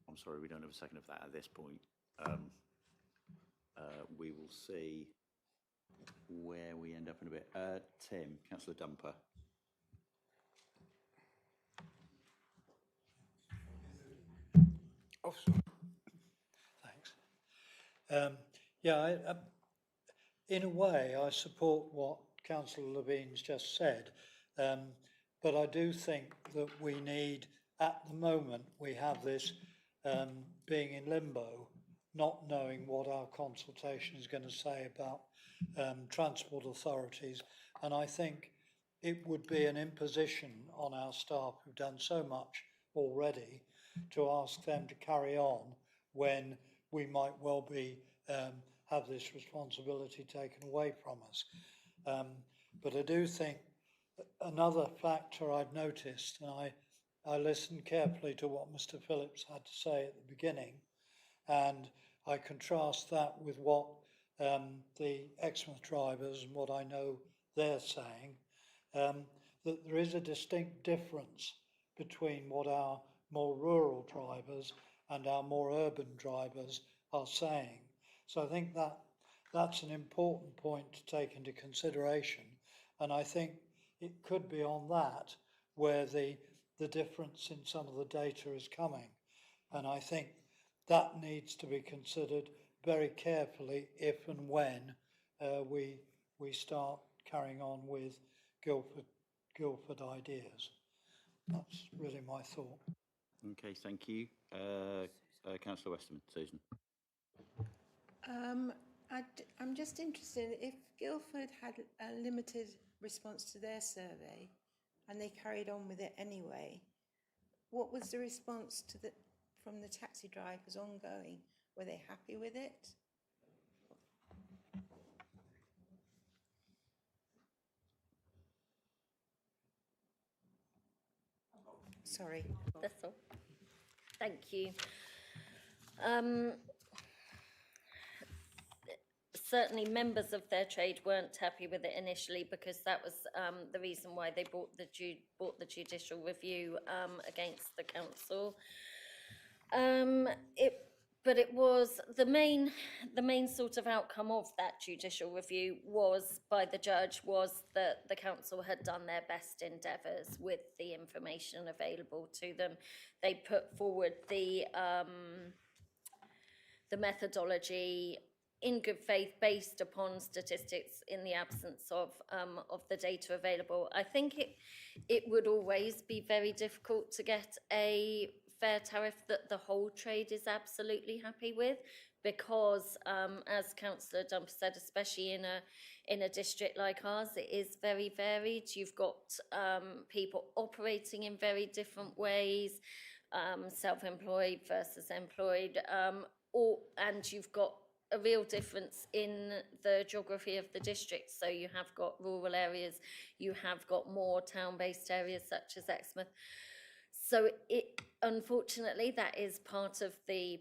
A: I'm sorry, we don't have a second of that at this point. We will see where we end up in a bit. Tim, Councillor Dumper.
C: Oh, sorry. Thanks. Yeah, in a way, I support what Councillor Levine's just said, but I do think that we need, at the moment, we have this being in limbo, not knowing what our consultation is going to say about transport authorities, and I think it would be an imposition on our staff who've done so much already to ask them to carry on when we might well be have this responsibility taken away from us. But I do think another factor I've noticed, and I listened carefully to what Mr. Phillips had to say at the beginning, and I contrast that with what the Exmouth drivers and what I know they're saying, that there is a distinct difference between what our more rural drivers and our more urban drivers are saying. So I think that that's an important point to take into consideration, and I think it could be on that where the difference in some of the data is coming, and I think that needs to be considered very carefully if and when we start carrying on with Guildford ideas. That's really my thought.
A: Okay, thank you. Councillor Westerman, Susan.
D: I'm just interested, if Guildford had a limited response to their survey and they carried on with it anyway, what was the response to from the taxi drivers ongoing? Were they happy with it? Sorry.
K: That's all. Thank you. Certainly members of their trade weren't happy with it initially, because that was the reason why they brought the judicial review against the council. But it was the main sort of outcome of that judicial review was by the judge was that the council had done their best endeavours with the information available to them. They put forward the methodology in good faith based upon statistics in the absence of the data available. I think it would always be very difficult to get a fair tariff that the whole trade is absolutely happy with, because as Councillor Dumper said, especially in a district like ours, it is very varied. You've got people operating in very different ways, self-employed versus employed, and you've got a real difference in the geography of the district. So you have got rural areas, you have got more town-based areas such as Exmouth. So unfortunately, that is part of the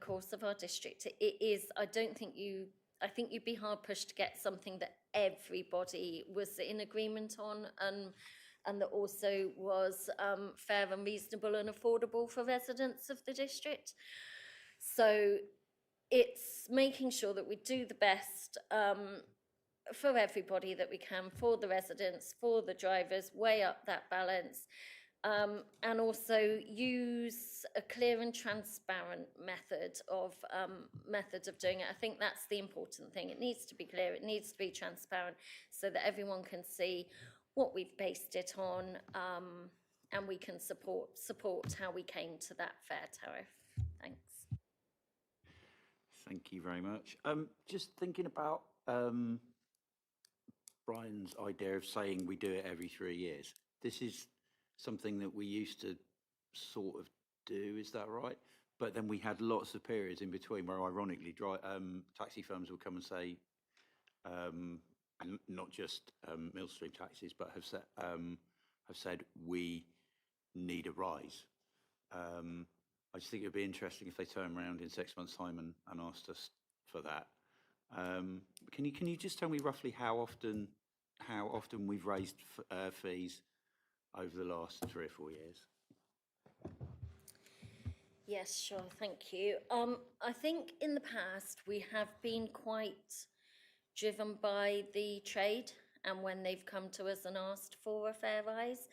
K: course of our district. It is. I think you'd be hard pushed to get something that everybody was in agreement on, and that also was fair and reasonable and affordable for residents of the district. So it's making sure that we do the best for everybody that we can, for the residents, for the drivers, weigh up that balance. And also use a clear and transparent method of doing it. I think that's the important thing. It needs to be clear, it needs to be transparent, so that everyone can see what we've based it on, and we can support how we came to that fair tariff. Thanks.
A: Thank you very much. Just thinking about Brian's idea of saying we do it every 3 years. This is something that we used to sort of do, is that right? But then we had lots of periods in between where, ironically, taxi firms would come and say, and not just Millstream taxis, but have said we need a rise. I just think it would be interesting if they turn around in 6 months' time and asked us for that. Can you just tell me roughly how often we've raised fees over the last 3 or 4 years?
K: Yes, sure, thank you. I think in the past we have been quite driven by the trade and when they've come to us and asked for a fare rise.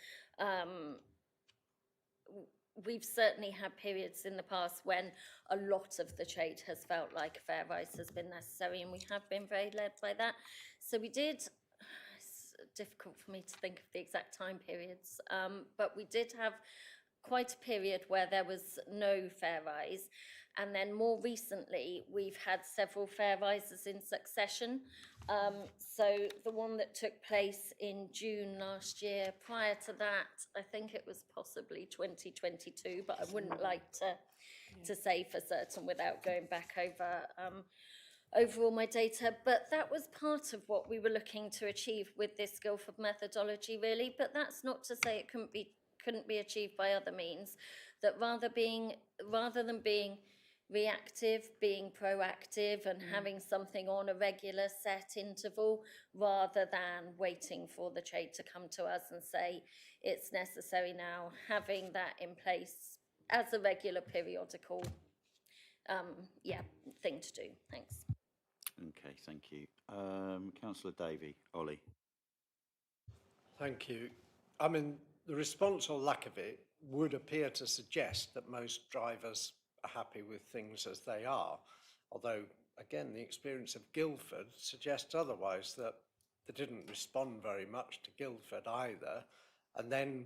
K: We've certainly had periods in the past when a lot of the trade has felt like a fare rise has been necessary, and we have been very led by that. So we did, it's difficult for me to think of the exact time periods, but we did have quite a period where there was no fare rise. And then more recently, we've had several fare rises in succession. So the one that took place in June last year, prior to that, I think it was possibly 2022, but I wouldn't like to say for certain without going back over all my data. But that was part of what we were looking to achieve with this Guildford methodology, really. But that's not to say it couldn't be achieved by other means, that rather than being reactive, being proactive and having something on a regular set interval, rather than waiting for the trade to come to us and say it's necessary now, having that in place as a regular periodical thing to do. Thanks.
A: Okay, thank you. Councillor Davey, Ollie.
F: Thank you. I mean, the response or lack of it would appear to suggest that most drivers are happy with things as they are. Although, again, the experience of Guildford suggests otherwise, that they didn't respond very much to Guildford either, and then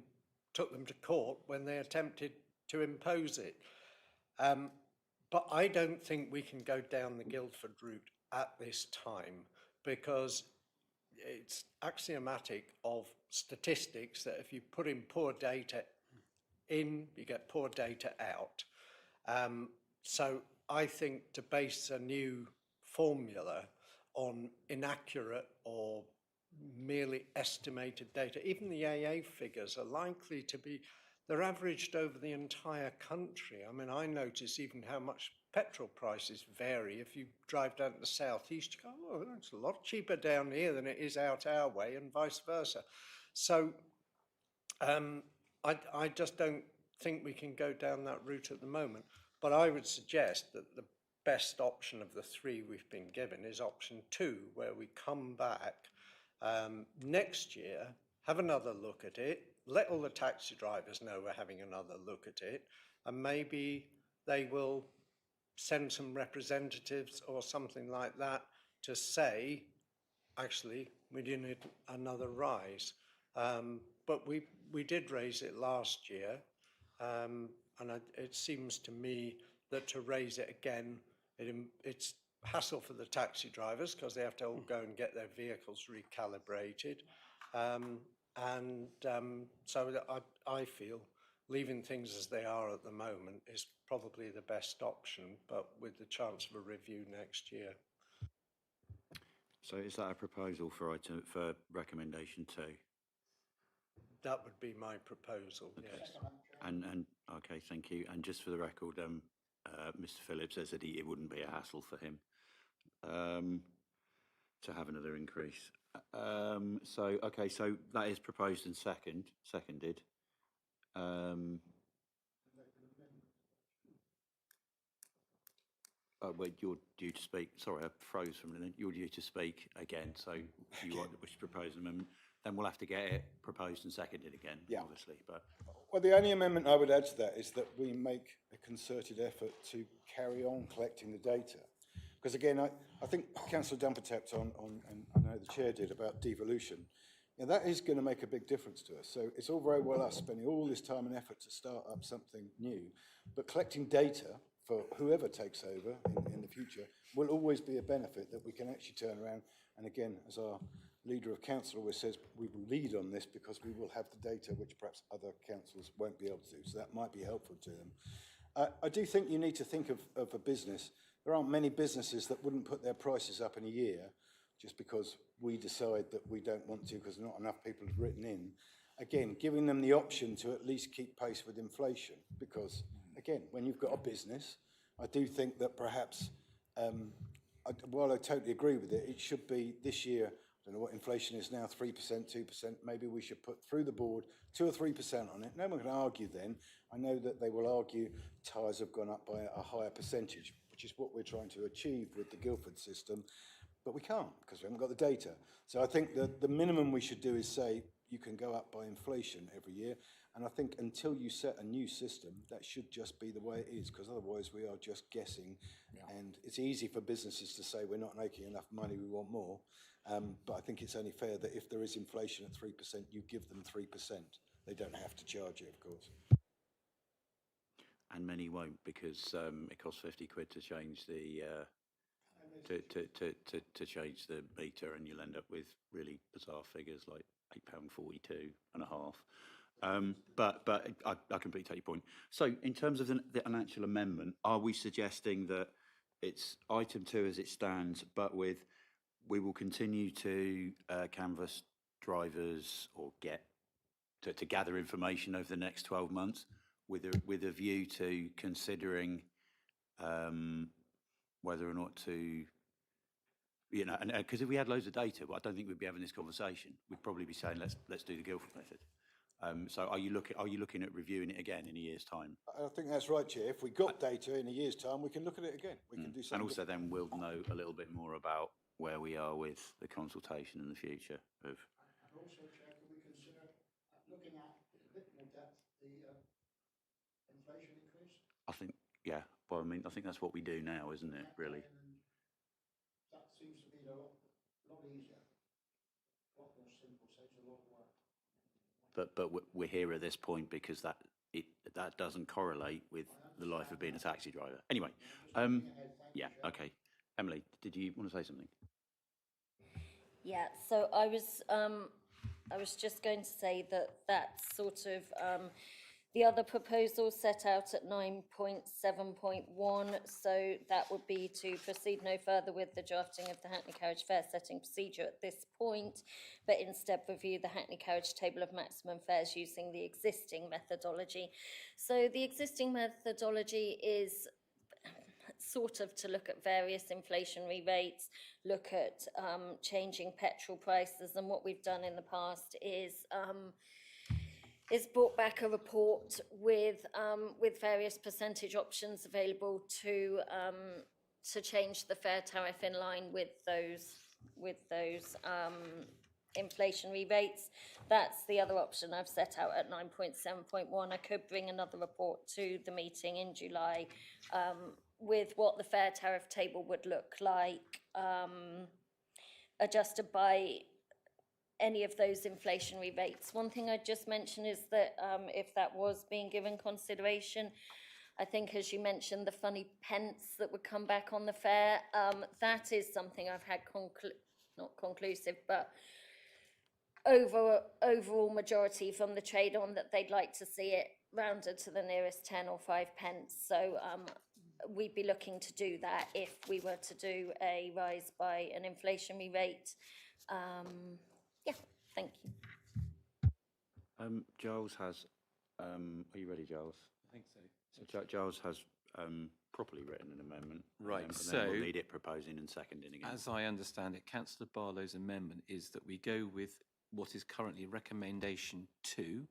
F: took them to court when they attempted to impose it. But I don't think we can go down the Guildford route at this time, because it's axiomatic of statistics that if you put in poor data in, you get poor data out. So I think to base a new formula on inaccurate or merely estimated data, even the AA figures are likely to be, they're averaged over the entire country. I mean, I notice even how much petrol prices vary. If you drive down to the southeast, you go, oh, it's a lot cheaper down here than it is out our way, and vice versa. So I just don't think we can go down that route at the moment. But I would suggest that the best option of the three we've been given is option 2, where we come back next year, have another look at it, let all the taxi drivers know we're having another look at it, and maybe they will send some representatives or something like that to say, actually, we do need another rise. But we did raise it last year, and it seems to me that to raise it again, it's hassle for the taxi drivers because they have to all go and get their vehicles recalibrated. So I feel leaving things as they are at the moment is probably the best option, but with the chance of a review next year.
A: So is that a proposal for recommendation 2?
F: That would be my proposal, yes.
A: And okay, thank you. And just for the record, Mr. Phillips says that it wouldn't be a hassle for him to have another increase. So okay, so that is proposed and seconded. Well, you're due to speak. Sorry, I froze for a minute. You're due to speak again. So if you wish to propose an amendment, then we'll have to get it proposed and seconded again, obviously. But
L: well, the only amendment I would add to that is that we make a concerted effort to carry on collecting the data. Because again, I think Councillor Dumper tapped on, and I know the chair did, about devolution. You know, that is going to make a big difference to us. So it's all very well us spending all this time and effort to start up something new, but collecting data for whoever takes over in the future will always be a benefit that we can actually turn around. And again, as our leader of council always says, we will lead on this because we will have the data which perhaps other councils won't be able to do. So that might be helpful to them. I do think you need to think of a business. There aren't many businesses that wouldn't put their prices up in a year just because we decide that we don't want to because not enough people have written in. Again, giving them the option to at least keep pace with inflation, because again, when you've got a business, I do think that perhaps, while I totally agree with it, it should be this year, I don't know what inflation is now, 3%, 2%, maybe we should put through the board 2 or 3% on it. No one can argue then. I know that they will argue tyres have gone up by a higher percentage, which is what we're trying to achieve with the Guildford system, but we can't because we haven't got the data. So I think that the minimum we should do is say you can go up by inflation every year. And I think until you set a new system, that should just be the way it is, because otherwise we are just guessing. Yeah. And it's easy for businesses to say we're not making enough money, we want more. But I think it's only fair that if there is inflation at 3%, you give them 3%. They don't have to charge it, of course.
A: And many won't, because it costs 50 quid to change the to change the meter, and you'll end up with really bizarre figures like £8.42 and a half. But I completely take your point. So in terms of the actual amendment, are we suggesting that it's item 2 as it stands, but we will continue to canvass drivers or get to gather information over the next 12 months with a view to considering whether or not to, you know, and because if we had loads of data, well, I don't think we'd be having this conversation. We'd probably be saying let's do the Guildford method. So are you looking at reviewing it again in a year's time?
L: I think that's right, Chair. If we got data in a year's time, we can look at it again. We can do something.
A: And also then we'll know a little bit more about where we are with the consultation in the future of.
M: And also, Chair, can we consider looking at a bit more depth the inflation increase?
A: I think, yeah. Well, I mean, I think that's what we do now, isn't it? Really.
M: That seems to be a lot easier, a lot more simple, saves a lot of work.
A: But we're here at this point because that doesn't correlate with the life of being a taxi driver. Anyway, yeah, okay. Emily, did you want to say something?
K: Yeah, so I was just going to say that that's sort of the other proposal set out at 9.7.1, so that would be to proceed no further with the drafting of the Hackney Carriage fare setting procedure at this point, but instead review the Hackney Carriage table of maximum fares using the existing methodology. So the existing methodology is sort of to look at various inflationary rates, look at changing petrol prices, and what we've done in the past is brought back a report with various percentage options available to change the fare tariff in line with those inflationary rates. That's the other option I've set out at 9.7.1. I could bring another report to the meeting in July with what the fare tariff table would look like, adjusted by any of those inflationary rates. One thing I'd just mention is that if that was being given consideration, I think, as you mentioned, the funny pence that would come back on the fare, that is something I've had not conclusive, but overall majority from the trade on that they'd like to see it rounded to the nearest 10 or 5 pence. So we'd be looking to do that if we were to do a rise by an inflationary rate. Yeah, thank you.
A: Giles has, are you ready, Giles?
O: I think so.
A: So Giles has properly written an amendment.
O: Right,
A: and
O: so
A: then we'll need it proposing and seconding again.
O: As I understand it, Councillor Barlow's amendment is that we go with what is currently recommendation 2,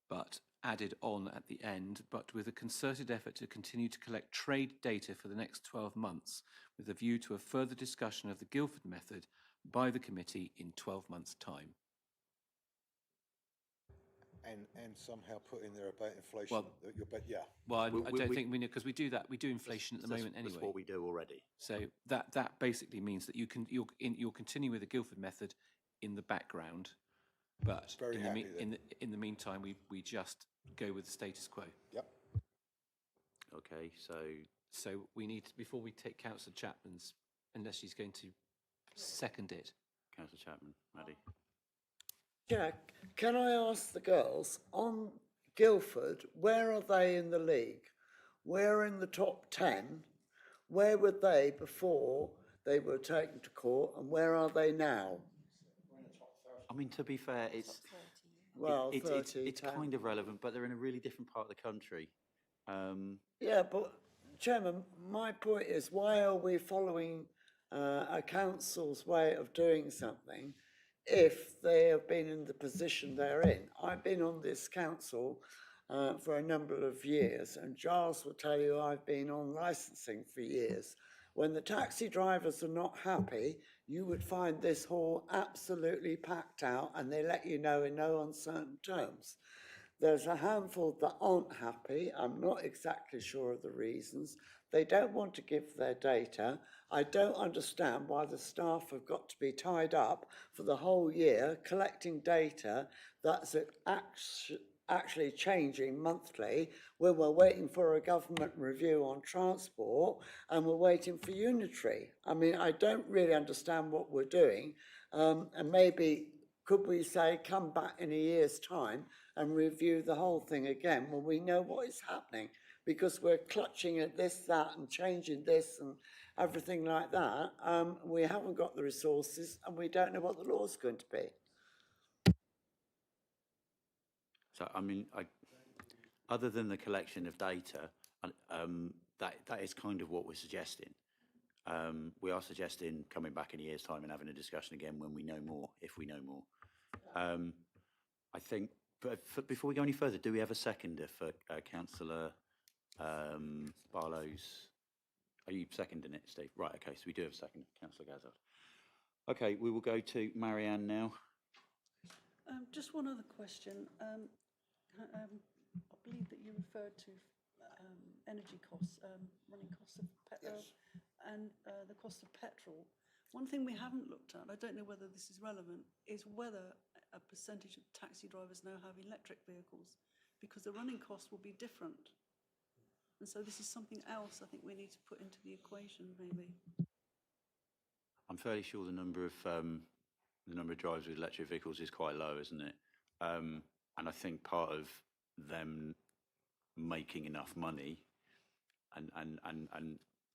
O: but added on at the end, but with a concerted effort to continue to collect trade data for the next 12 months, with a view to a further discussion of the Guildford method by the committee in 12 months' time.
L: And somehow put in there about inflation.
O: Well,
L: yeah.
O: Well, I don't think we know, because we do that. We do inflation at the moment anyway.
A: That's what we do already.
O: So that basically means that you'll continue with the Guildford method in the background, but in the meantime, we just go with the status quo.
L: Yep.
A: Okay,
O: so we need, before we take Councillor Chapman's, unless she's going to second it.
A: Councillor Chapman, Maddie.
E: Jack, can I ask the girls, on Guildford, where are they in the league? Where in the top 10? Where were they before they were taken to court, and where are they now?
A: I mean, to be fair, it's
E: well,
A: it's kind of relevant, but they're in a really different part of the country.
E: Yeah, but Chairman, my point is, why are we following a council's way of doing something if they have been in the position they're in? I've been on this council for a number of years, and Giles will tell you I've been on licensing for years. When the taxi drivers are not happy, you would find this hall absolutely packed out, and they let you know in no uncertain terms. There's a handful that aren't happy. I'm not exactly sure of the reasons. They don't want to give their data. I don't understand why the staff have got to be tied up for the whole year collecting data that's actually changing monthly when we're waiting for a government review on transport and we're waiting for unitary. I mean, I don't really understand what we're doing. And maybe could we say come back in a year's time and review the whole thing again when we know what is happening? Because we're clutching at this, that, and changing this and everything like that. We haven't got the resources and we don't know what the law's going to be.
A: So, I mean, other than the collection of data, that is kind of what we're suggesting. We are suggesting coming back in a year's time and having a discussion again when we know more, if we know more. I think, but before we go any further, do we have a seconder for Councillor Barlow's? Are you seconding it, Steve? Right, okay, so we do have a second, Councillor Gazard. Okay, we will go to Marianne now.
N: Just one other question. I believe that you referred to energy costs, running costs of petrol and the cost of petrol. One thing we haven't looked at, I don't know whether this is relevant, is whether a percentage of taxi drivers now have electric vehicles, because the running costs will be different. And so this is something else I think we need to put into the equation, maybe.
A: I'm fairly sure the number of drivers with electric vehicles is quite low, isn't it? And I think part of them making enough money and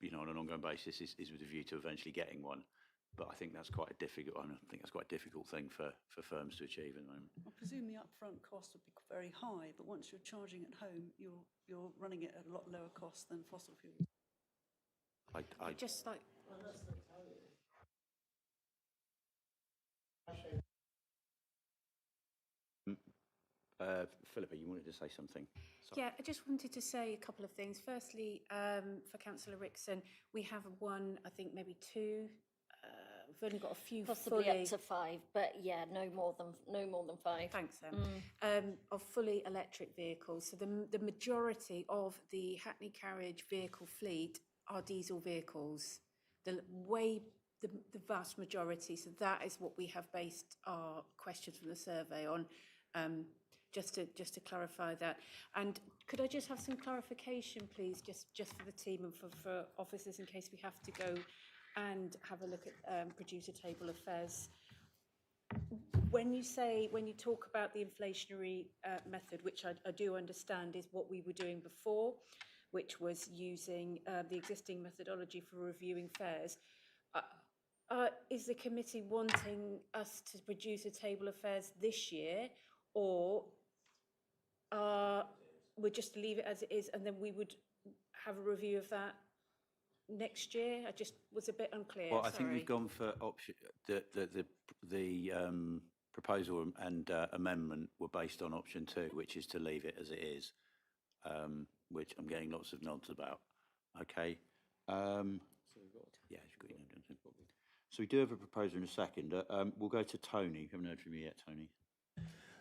A: you know, on an ongoing basis is with a view to eventually getting one. But I think that's quite a difficult. I think that's quite a difficult thing for firms to achieve at the moment.
N: I presume the upfront cost would be very high, but once you're charging at home, you're running it at a lot lower cost than fossil fuels.
A: I
J: Just like.
A: Philippa, you wanted to say something?
J: Sorry. Yeah, I just wanted to say a couple of things. Firstly, for Councillor Rickson, we have one, I think maybe two. We've only got a few
K: Possibly
J: fully,
K: up to 5, but yeah, no more than 5.
J: thanks, Em. Of fully electric vehicles. So the majority of the Hackney Carriage vehicle fleet are diesel vehicles. The vast majority. So that is what we have based our questions from the survey on. Just to clarify that. And could I just have some clarification, please, just for the team and for officers, in case we have to go and have a look at produce a table of fares. When you talk about the inflationary method, which I do understand is what we were doing before, which was using the existing methodology for reviewing fares, is the committee wanting us to produce a table of fares this year, or we'd just leave it as it is and then we would have a review of that next year? I just was a bit unclear.
A: Well, I think we've gone for option. The proposal and amendment were based on option 2, which is to leave it as it is, which I'm getting lots of nods about. Okay. Yeah, so we do have a proposal in a second. We'll go to Tony. We haven't heard from you yet, Tony.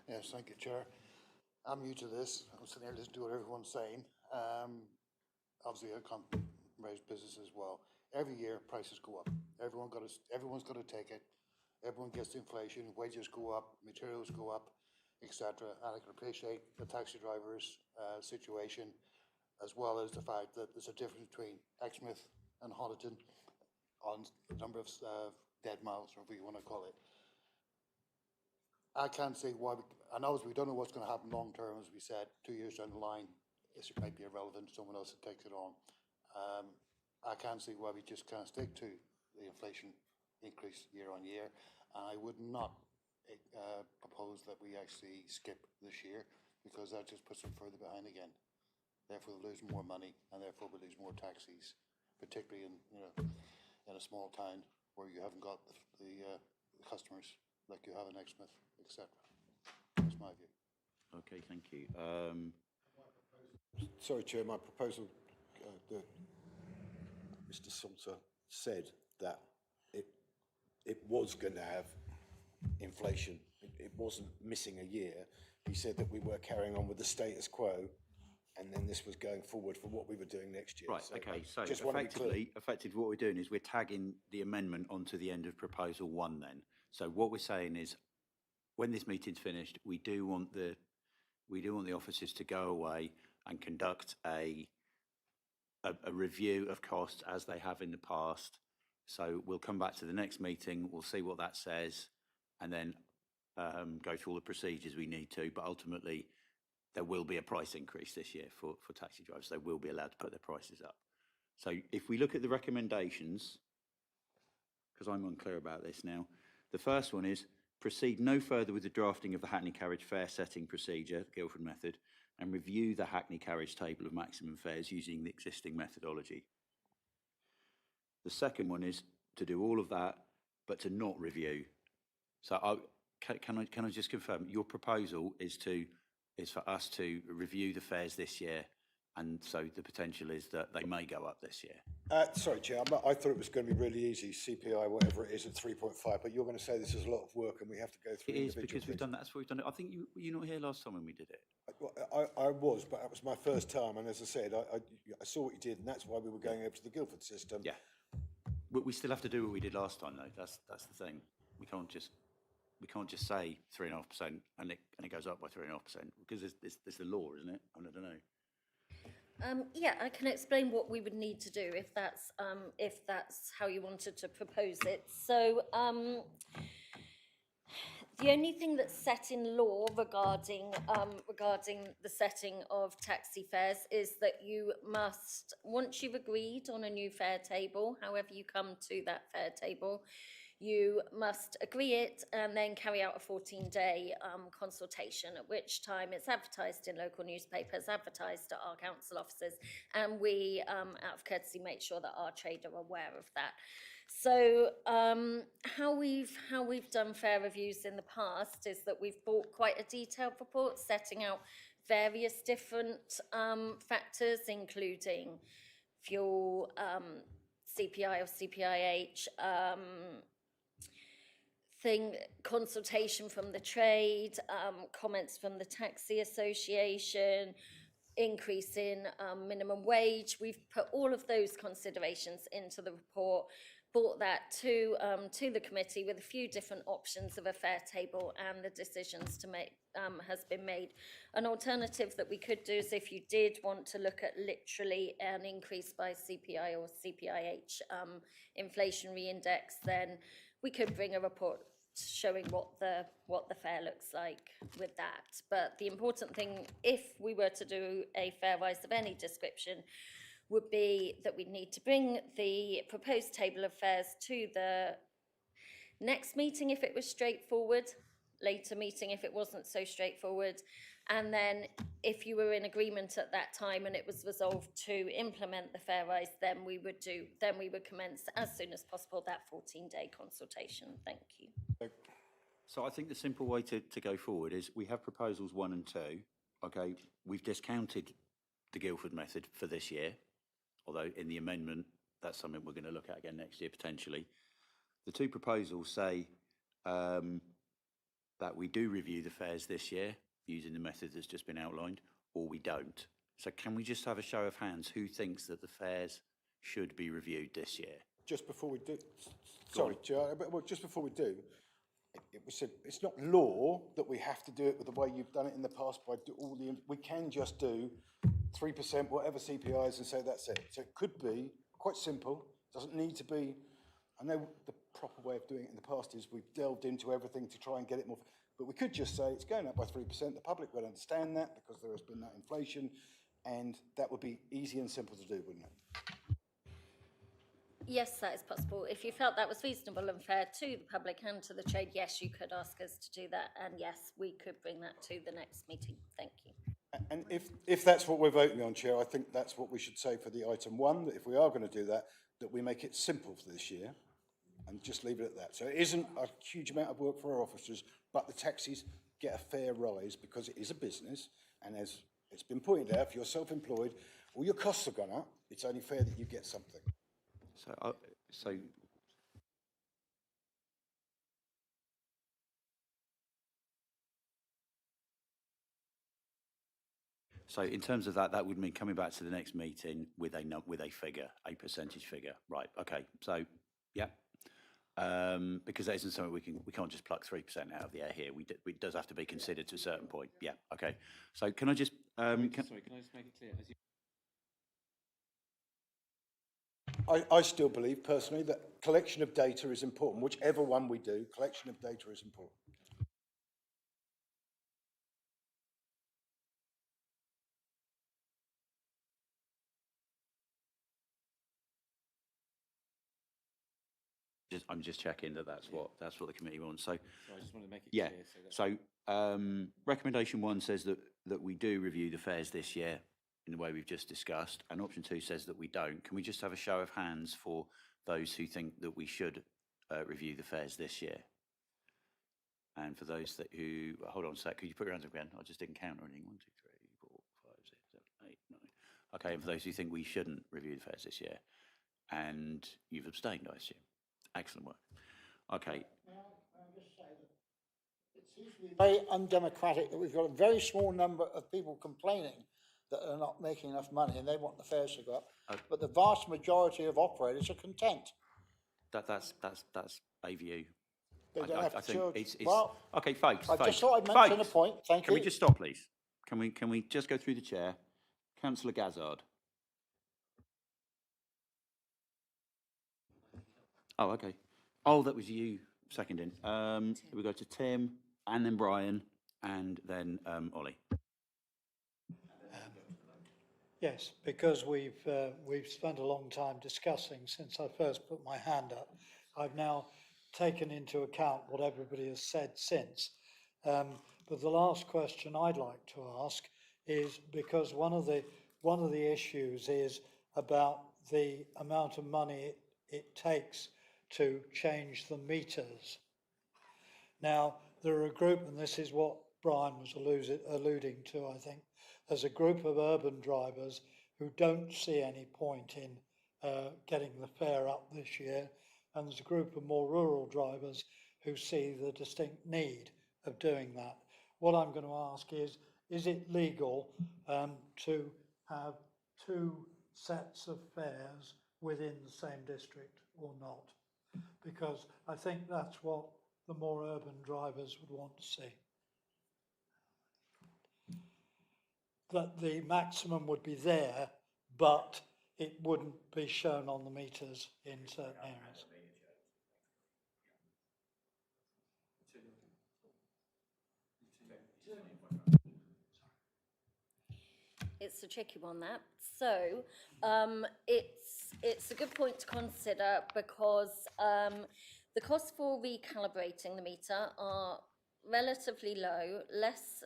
I: Yes, thank you, Chair. I'm new to this. I'm sitting here listening to what everyone's saying. Obviously, I can't raise business as well. Every year, prices go up. Everyone's got to take it. Everyone gets inflation. Wages go up, materials go up, etc. And I can appreciate the taxi drivers' situation, as well as the fact that there's a difference between Exmouth and Honiton on the number of dead miles, or whatever you want to call it. I can't see why, and obviously we don't know what's going to happen long term, as we said, 2 years down the line, it might be irrelevant, someone else that takes it on. I can't see why we just can't stick to the inflation increase year on year. And I would not propose that we actually skip this year, because that just puts them further behind again. therefore they lose more money, and therefore we lose more taxis, particularly in, in a small town where you haven't got the customers like you have in Exmouth, etc. That's my view.
A: Okay, thank you.
P: Sorry, Chair, my proposal, that Mr Salter said that it was going to have inflation. It wasn't missing a year. He said that we were carrying on with the status quo, and then this was going forward for what we were doing next year.
A: Right, okay, so
P: just want to be clear.
A: effectively what we're doing is we're tagging the amendment onto the end of proposal 1 then. So what we're saying is, when this meeting's finished, we do want the officers to go away and conduct a review of costs as they have in the past. So we'll come back to the next meeting, we'll see what that says, and then go through all the procedures we need to. But ultimately, there will be a price increase this year for taxi drivers. They will be allowed to put their prices up. So if we look at the recommendations, because I'm unclear about this now, the first one is proceed no further with the drafting of the Hackney Carriage fare setting procedure, the Guildford method, and review the Hackney Carriage table of maximum fares using the existing methodology. The second one is to do all of that, but to not review. So can I just confirm, your proposal is for us to review the fares this year, and so the potential is that they may go up this year?
P: Sorry, Chair, I thought it was going to be really easy, CPI, whatever it is, at 3.5, but you're going to say this is a lot of work and we have to go through
A: It is,
P: individual
A: because we've
P: things.
A: done that. That's what we've done. I think you were not here last time when we did it.
P: I was, but that was my first time, and as I said, I saw what you did, and that's why we were going over to the Guildford system.
A: Yeah. But we still have to do what we did last time, though. That's the thing. We can't just say 3.5% and it goes up by 3.5%, because it's the law, isn't it? I don't know.
K: Yeah, I can explain what we would need to do if that's how you wanted to propose it. So the only thing that's set in law regarding the setting of taxi fares is that you must, once you've agreed on a new fare table, however you come to that fare table, you must agree it and then carry out a 14-day consultation, at which time it's advertised in local newspapers, advertised at our council offices, and we, out of courtesy, make sure that our trade are aware of that. So how we've done fare reviews in the past is that we've bought quite a detailed report setting out various different factors, including fuel, CPI or CPIH, consultation from the trade, comments from the Taxi Association, increase in minimum wage. We've put all of those considerations into the report, brought that to the committee with a few different options of a fare table, and the decisions to make has been made. An alternative that we could do is, if you did want to look at literally an increase by CPI or CPIH inflationary index, then we could bring a report showing what the fare looks like with that. But the important thing, if we were to do a fare rise of any description, would be that we need to bring the proposed table of fares to the next meeting if it was straightforward, later meeting if it wasn't so straightforward, and then if you were in agreement at that time and it was resolved to implement the fare rise, then we would commence as soon as possible that 14-day consultation. Thank you.
A: So I think the simple way to go forward is we have proposals 1 and 2. Okay, we've discounted the Guildford method for this year, although in the amendment, that's something we're going to look at again next year, potentially. The 2 proposals say that we do review the fares this year using the method that's just been outlined, or we don't. So can we just have a show of hands who thinks that the fares should be reviewed this year?
P: Just before we do, sorry, Chair, but just before we do, it was said it's not law that we have to do it with the way you've done it in the past by we can just do 3%, whatever CPIs, and say that's it. So it could be quite simple, doesn't need to be. I know the proper way of doing it in the past is we've delved into everything to try and get it more, but we could just say it's going up by 3%. The public would understand that because there has been that inflation, and that would be easy and simple to do, wouldn't it?
K: Yes, that is possible. If you felt that was reasonable and fair to the public and to the trade, yes, you could ask us to do that. And yes, we could bring that to the next meeting. Thank you.
P: And if that's what we're voting on, Chair, I think that's what we should say for the item 1, that if we are going to do that, that we make it simple for this year and just leave it at that. So it isn't a huge amount of work for our officers, but the taxis get a fair rise because it is a business. And as it's been pointed out, if you're self-employed, all your costs have gone up. It's only fair that you get something.
A: So in terms of that, that would mean coming back to the next meeting with a figure, a percentage figure. Right, okay, so, yeah. Because that isn't something we can't just pluck 3% out of the air here. It does have to be considered to a certain point. Yeah, okay. So can I just...
O: Sorry, can I just make it clear?
P: I still believe personally that collection of data is important. Whichever one we do, collection of data is important.
A: I'm just checking that that's what the committee wants. So,
O: I just want to make it
A: yeah.
O: clear.
A: So recommendation 1 says that we do review the fares this year in the way we've just discussed, and option 2 says that we don't. Can we just have a show of hands for those who think that we should review the fares this year? And for those who hold on a sec, could you put your hands up again? I just didn't count or anything. 1, 2, 3, 4, 5, 6, 7, 8, 9. Okay, and for those who think we shouldn't review the fares this year, and you've abstained, I assume. Excellent work. Okay.
M: Very undemocratic that we've got a very small number of people complaining that are not making enough money and they want the fares to go up. But the vast majority of operators are content.
A: That's a view.
M: They don't have to charge.
A: It's
M: Well,
A: okay, folks.
M: I just thought I'd mention a point. Thank you.
A: Can we just stop, please? Can we just go through the chair? Councillor Gazzard. Oh, okay. Oh, that was you seconding. We go to Tim, and then Brian, and then Ollie.
C: Yes, because we've spent a long time discussing since I first put my hand up. I've now taken into account what everybody has said since. But the last question I'd like to ask is, because one of the issues is about the amount of money it takes to change the meters. Now, there are a group, and this is what Brian was alluding to, I think. There's a group of urban drivers who don't see any point in getting the fare up this year, and there's a group of more rural drivers who see the distinct need of doing that. What I'm going to ask is it legal to have 2 sets of fares within the same district or not? Because I think that's what the more urban drivers would want to see. That the maximum would be there, but it wouldn't be shown on the meters in certain areas.
K: It's a tricky one, that. So it's a good point to consider, because the costs for recalibrating the meter are relatively low, less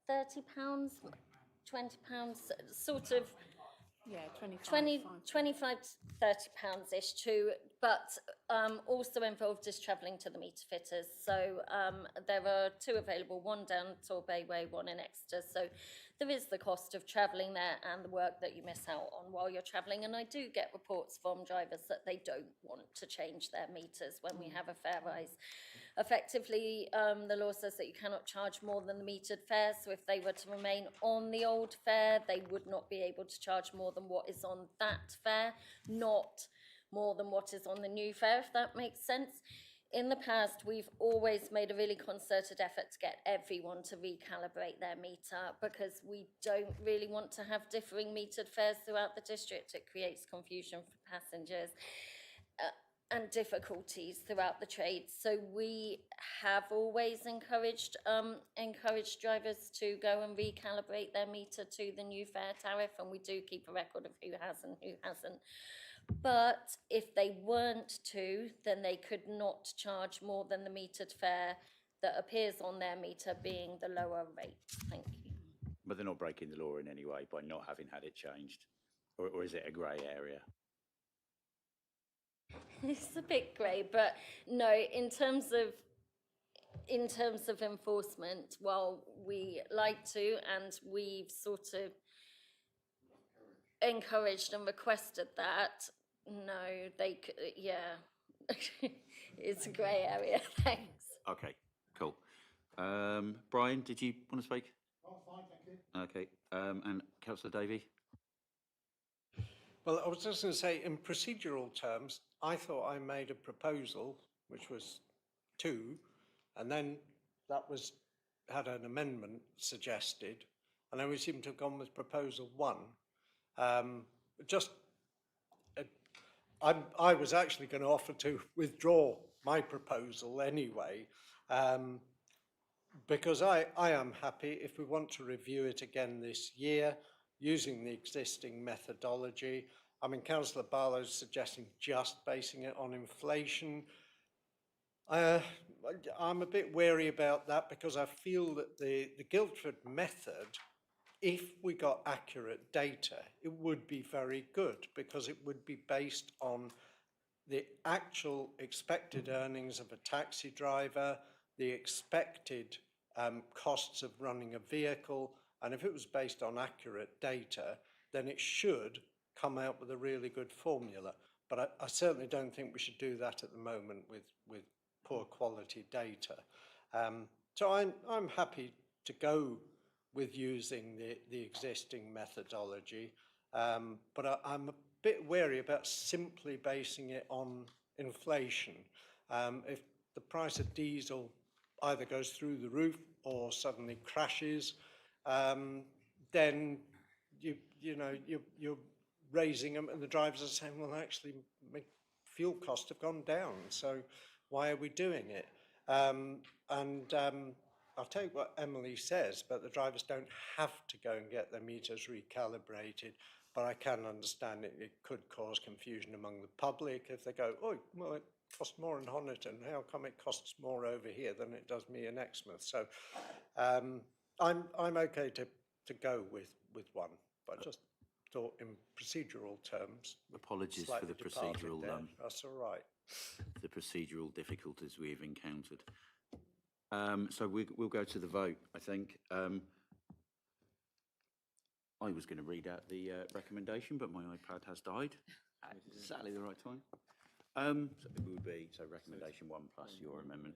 K: £30, £20, sort of.
J: Yeah,
K: 25 to £30-ish too, but also involved is travelling to the meter fitters. So there are 2 available, one down Torbay Way, one in Exeter. So there is the cost of travelling there and the work that you miss out on while you're travelling. And I do get reports from drivers that they don't want to change their meters when we have a fare rise. Effectively, the law says that you cannot charge more than the metered fare. So if they were to remain on the old fare, they would not be able to charge more than what is on that fare, not more than what is on the new fare, if that makes sense. In the past, we've always made a really concerted effort to get everyone to recalibrate their meter, because we don't really want to have differing metered fares throughout the district. It creates confusion for passengers and difficulties throughout the trade. So we have always encouraged drivers to go and recalibrate their meter to the new fare tariff, and we do keep a record of who has and who hasn't. But if they weren't to, then they could not charge more than the metered fare that appears on their meter, being the lower rate. Thank you.
A: But they're not breaking the law in any way by not having had it changed? Or is it a grey area?
K: It's a bit grey, but no, in terms of enforcement, well, we like to, and we've sort of encouraged and requested that. No, they could, yeah. It's a grey area, thanks.
A: Okay, cool. Brian, did you want to speak?
I: Oh, fine, thank you.
A: Okay, and Councillor Davey?
F: Well, I was just going to say, in procedural terms, I thought I made a proposal, which was 2, and then that had an amendment suggested, and then we seem to have gone with proposal 1. I was actually going to offer to withdraw my proposal anyway, because I am happy if we want to review it again this year using the existing methodology. I mean, Councillor Barlow's suggesting just basing it on inflation. I'm a bit wary about that because I feel that the Guildford method, if we got accurate data, it would be very good because it would be based on the actual expected earnings of a taxi driver, the expected costs of running a vehicle, and if it was based on accurate data, then it should come out with a really good formula. But I certainly don't think we should do that at the moment with poor quality data. So I'm happy to go with using the existing methodology, but I'm a bit wary about simply basing it on inflation. If the price of diesel either goes through the roof or suddenly crashes, then you're raising them, and the drivers are saying, well, actually, my fuel costs have gone down, so why are we doing it? I'll take what Emily says, but the drivers don't have to go and get their meters recalibrated. But I can understand it could cause confusion among the public if they go, oh, well, it costs more in Honiton. How come it costs more over here than it does me in Exmouth? So I'm okay to go with 1, but I just thought in procedural terms.
A: Apologies for the procedural.
F: That's all right.
A: The procedural difficulties we've encountered. So we'll go to the vote, I think. I was going to read out the recommendation, but my iPad has died at exactly the right time. So it would be recommendation 1 plus your amendment.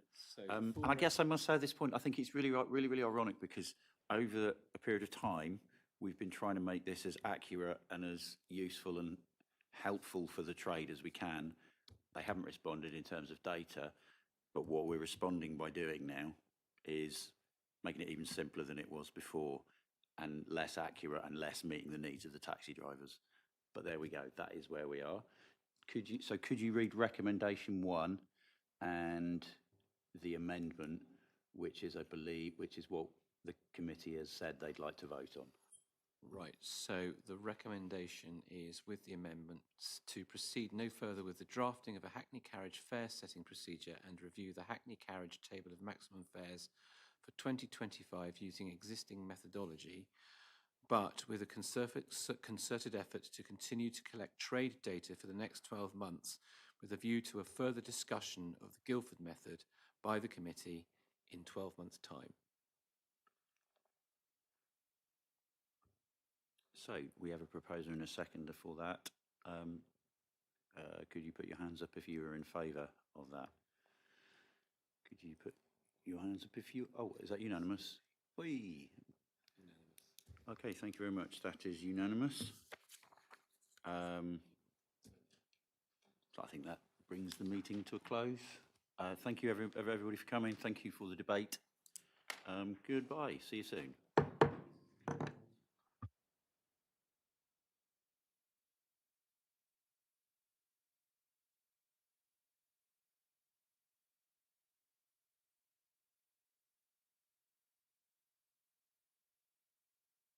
A: And I guess I must say at this point, I think it's really ironic because over a period of time, we've been trying to make this as accurate and as useful and helpful for the trade as we can. They haven't responded in terms of data, but what we're responding by doing now is making it even simpler than it was before and less accurate and less meeting the needs of the taxi drivers. But there we go, that is where we are. Could you read recommendation 1 and the amendment, which is, I believe, what the committee has said they'd like to vote on?
O: Right, so the recommendation is with the amendments to proceed no further with the drafting of a Hackney carriage fare setting procedure and review the Hackney carriage table of maximum fares for 2025 using existing methodology, but with a concerted effort to continue to collect trade data for the next 12 months with a view to a further discussion of the Guildford method by the committee in 12 months' time.
A: So we have a proposer and a seconder for that. Could you put your hands up if you were in favour of that? Could you put your hands up if you... Oh, is that unanimous? Whee! Okay, thank you very much. That is unanimous. So I think that brings the meeting to a close. Thank you everybody for coming. Thank you for the debate. Goodbye. See you soon.